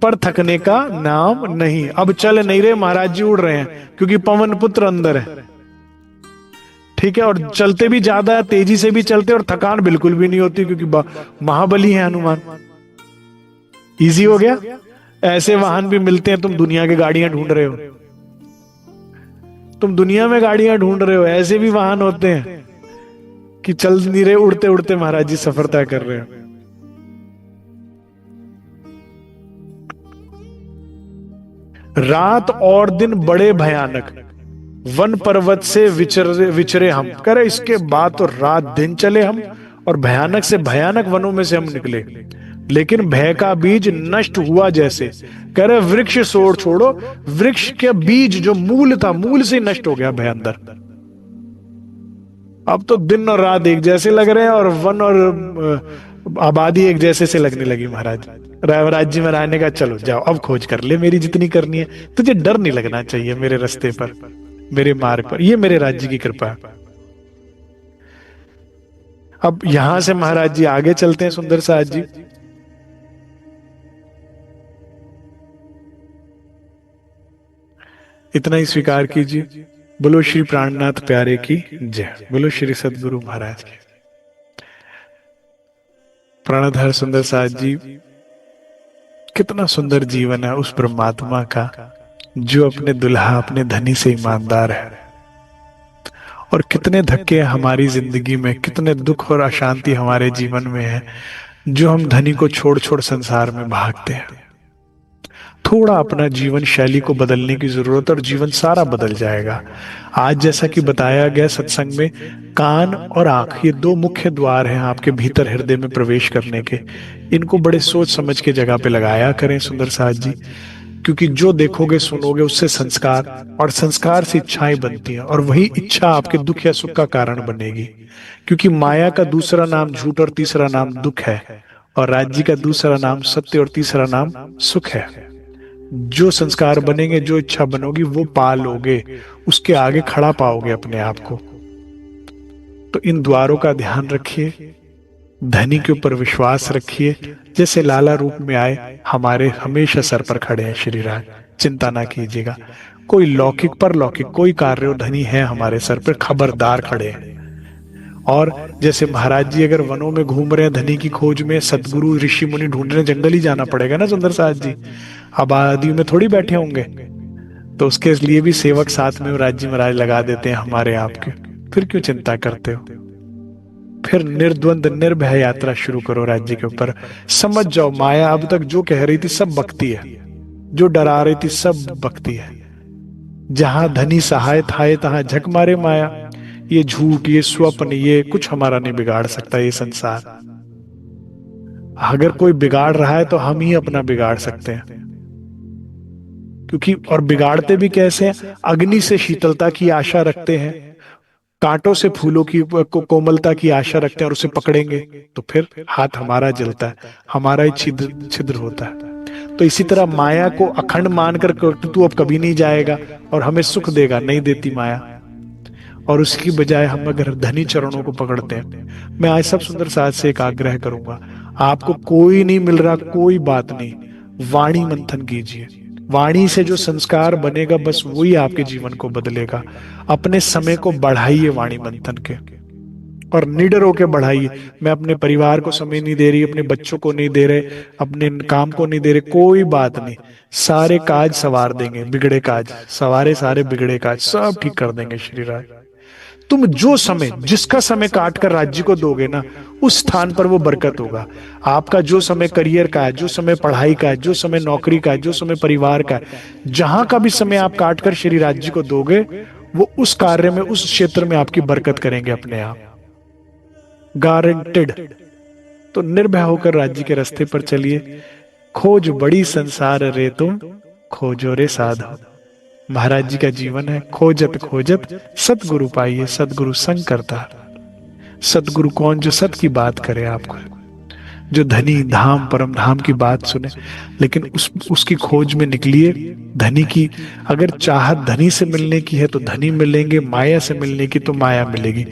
पर थकने का नाम नहीं। अब चल नहीं रहे, महाराज जी उड़ रहे हैं, क्योंकि पवन पुत्र अंदर है। ठीक है? और चलते भी ज्यादा है, तेजी से भी चलते, और थकान बिल्कुल भी नहीं होती, क्योंकि महाबली है हनुमान। इजी हो गया। ऐसे वाहन भी मिलते हैं, तुम दुनिया की गाड़ियां ढूंढ रहे हो, तुम दुनिया में गाड़ियां ढूंढ रहे हो, ऐसे भी वाहन होते हैं कि चल नहीं रहे, उड़ते उड़ते महाराज जी सफर तय कर रहे हो। रात और दिन बड़े भयानक, वन पर्वत से विचरे विचरे हम। कह रहे इसके बाद तो रात दिन चले हम, और भयानक से भयानक वनों में से हम निकले, लेकिन भय का बीज नष्ट हुआ जैसे। कह रहे वृक्ष छोड़ो, वृक्ष के बीज जो मूल था, मूल से नष्ट हो गया भय अंदर। अब तो दिन और रात एक जैसे लग रहे हैं, और वन और आबादी एक जैसे से लगने लगी। महाराज राज्य में रहने का, चलो जाओ अब खोज कर ले मेरी जितनी करनी है, तुझे डर नहीं लगना चाहिए मेरे रास्ते पर, मेरे मार्ग पर, ये मेरे राज्य की कृपा है। अब यहां से महाराज जी आगे चलते हैं सुंदर साज जी। इतना ही स्वीकार कीजिए। बोलो श्री प्राणनाथ प्यारे की जय, बोलो श्री सदगुरु महाराज की। प्राणधर सुंदर साज जी, कितना सुंदर जीवन है उस परमात्मा का जो अपने दुल्हा, अपने धनी से ईमानदार है। और कितने धक्के हमारी जिंदगी में, कितने दुख और अशांति हमारे जीवन में है, जो हम धनी को छोड़ छोड़ संसार में भागते हैं। थोड़ा अपना जीवन शैली को बदलने की जरूरत, और जीवन सारा बदल जाएगा। आज जैसा कि बताया गया सत्संग में, कान और आंख ये दो मुख्य द्वार हैं आपके भीतर हृदय में प्रवेश करने के। इनको बड़े सोच समझ के जगह पे लगाया करें सुंदर साज जी, क्योंकि जो देखोगे सुनोगे उससे संस्कार, और संस्कार से इच्छाएं बनती हैं, और वही इच्छा आपके दुख या सुख का कारण बनेगी। क्योंकि माया का दूसरा नाम झूठ और तीसरा नाम दुख है, और राज्य का दूसरा नाम सत्य और तीसरा नाम सुख है। जो संस्कार बनेंगे, जो इच्छा बनोगी, वो पालोगे, उसके आगे खड़ा पाओगे अपने आप को। तो इन द्वारों का ध्यान रखिए, धनी के ऊपर विश्वास रखिए। जैसे लाला रूप में आए, हमारे हमेशा सर पर खड़े हैं श्री राज, चिंता ना कीजिएगा। कोई लौकिक परलौकिक कोई कार्य हो, धनी है हमारे सर पर, खबरदार खड़े हैं। और जैसे महाराज जी अगर वनों में घूम रहे हैं धनी की खोज में, सदगुरु ऋषि मुनि ढूंढ रहे, जंगल ही जाना पड़ेगा ना सुंदर साज जी, आबादी में थोड़ी बैठे होंगे। तो उसके लिए भी सेवक साथ में राज्य महाराज लगा देते हैं हमारे आपके। फिर क्यों चिंता करते हो? फिर निर्द्वंद निर्भय यात्रा शुरू करो राज्य के ऊपर। समझ जाओ माया अब तक जो कह रही थी सब बकती है, जो डरा रही थी सब बकती है। जहां धनी सहाय था तहां झक मारे माया। ये झूठ, ये स्वप्न, ये कुछ हमारा नहीं बिगाड़ सकता ये संसार। अगर कोई बिगाड़ रहा है तो हम ही अपना बिगाड़ सकते हैं। क्योंकि और बिगाड़ते भी कैसे हैं? अग्नि से शीतलता की आशा रखते हैं, कांटों से फूलों की कोमलता की आशा रखते हैं, और उसे पकड़ेंगे तो फिर हाथ हमारा जलता है, हमारा ही छिद्र छिद्र होता है। तो इसी तरह माया को अखंड मानकर तू अब कभी नहीं जाएगा और हमें सुख देगा, नहीं देती माया। और उसकी बजाय हम अगर धनी चरणों को पकड़ते हैं। मैं आज सब सुंदर साथ से एक आग्रह करूंगा, आपको कोई नहीं मिल रहा, कोई बात नहीं, वाणी मंथन कीजिए। वाणी से जो संस्कार बनेगा बस वही आपके जीवन को बदलेगा। अपने समय को बढ़ाइए वाणी मंथन के, और निडर होके बढ़ाइए। मैं अपने परिवार को समय नहीं दे रही, अपने बच्चों को नहीं दे रहे, अपने काम को नहीं दे रहे, कोई बात नहीं, सारे काज सवार देंगे, बिगड़े काज सवारे, सारे बिगड़े काज सब ठीक कर देंगे श्री राज। तुम जो समय, जिसका समय काट कर राज्य को दोगे ना, उस स्थान पर वो बरकत होगा। आपका जो समय करियर का है, जो समय पढ़ाई का है, जो समय नौकरी का है, जो समय परिवार का है, जहां का भी समय आप काट कर श्री राज्य को दोगे, वो उस कार्य में, उस क्षेत्र में आपकी बरकत करेंगे अपने आप, गारंटेड। तो निर्भय होकर राज्य के रास्ते पर चलिए। खोज बड़ी संसार रे तुम, खोजो रे साधो। महाराज जी का जीवन है, खोजत खोजत सतगुरु पाइए, सतगुरु संग करता। सतगुरु कौन? जो सत की बात करे आपको, जो धनी धाम परम धाम की बात सुने, लेकिन उसकी खोज में निकलिए। धनी की अगर चाहत धनी से मिलने की है तो धनी मिलेंगे, माया से मिलने की तो माया मिलेगी।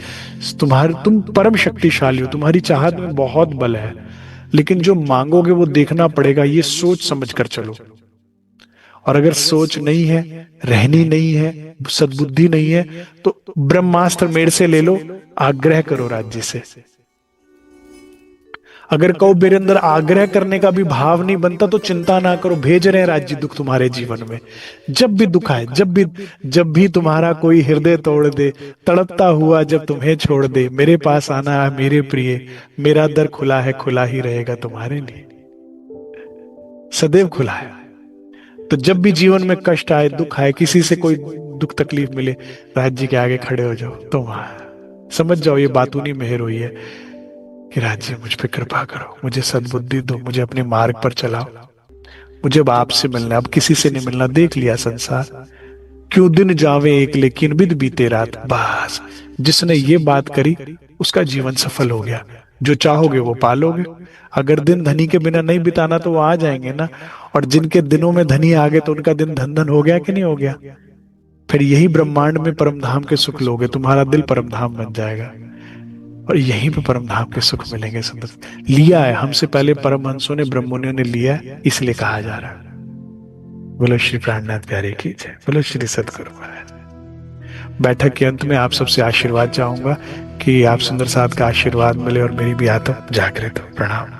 तुम परम शक्तिशाली हो, तुम्हारी चाहत में बहुत बल है, लेकिन जो मांगोगे वो देखना पड़ेगा, ये सोच समझ कर चलो। और अगर सोच नहीं है, रहनी नहीं है, सद्बुद्धि नहीं है, तो ब्रह्मास्त्र मेरे से ले लो, आग्रह करो राज्य से। अगर कहो मेरे अंदर आग्रह करने का भी भाव नहीं बनता तो चिंता ना करो, भेज रहे हैं राज्य दुख तुम्हारे जीवन में। जब भी दुख आए, जब भी तुम्हारा कोई हृदय तोड़ दे, तड़पता हुआ जब तुम्हें छोड़ दे, मेरे पास आना है मेरे प्रिय, मेरा दर खुला है, खुला ही रहेगा तुम्हारे लिए, सदैव खुला है। तो जब भी जीवन में कष्ट आए, दुख आए, किसी से कोई दुख तकलीफ मिले, राज्य के आगे खड़े हो जाओ, तो वहां समझ जाओ ये बातूनी मेहर हुई है कि राज्य मुझ पे कृपा करो, मुझे सद्बुद्धि दो, मुझे अपने मार्ग पर चलाओ, मुझे अब आपसे मिलना है, अब किसी से नहीं मिलना, देख लिया संसार, क्यों दिन जावे एक लेकिन बिद बीते रात। बस जिसने ये बात करी उसका जीवन सफल हो गया, जो चाहोगे वो पालोगे। अगर दिन धनी के बिना नहीं बिताना तो वो आ जाएंगे ना, और जिनके दिनों में धनी आ गए तो उनका दिन धन धन हो गया कि नहीं हो गया। फिर यही ब्रह्मांड में परम धाम के सुख लोगे, तुम्हारा दिल परम धाम बन जाएगा, और यहीं पे परम धाम के सुख मिलेंगे। सुंदर लिया है हमसे पहले परमहंसों ने, ब्रह्ममुनियों ने लिया है, इसलिए कहा जा रहा है। बोलो श्री प्राणनाथ प्यारे की जय, बोलो श्री सतगुरु महाराज। बैठक के अंत में आप सबसे आशीर्वाद चाहूंगा कि आप सुंदर साहब का आशीर्वाद मिले और मेरी भी आत्मा जागृत हो। प्रणाम।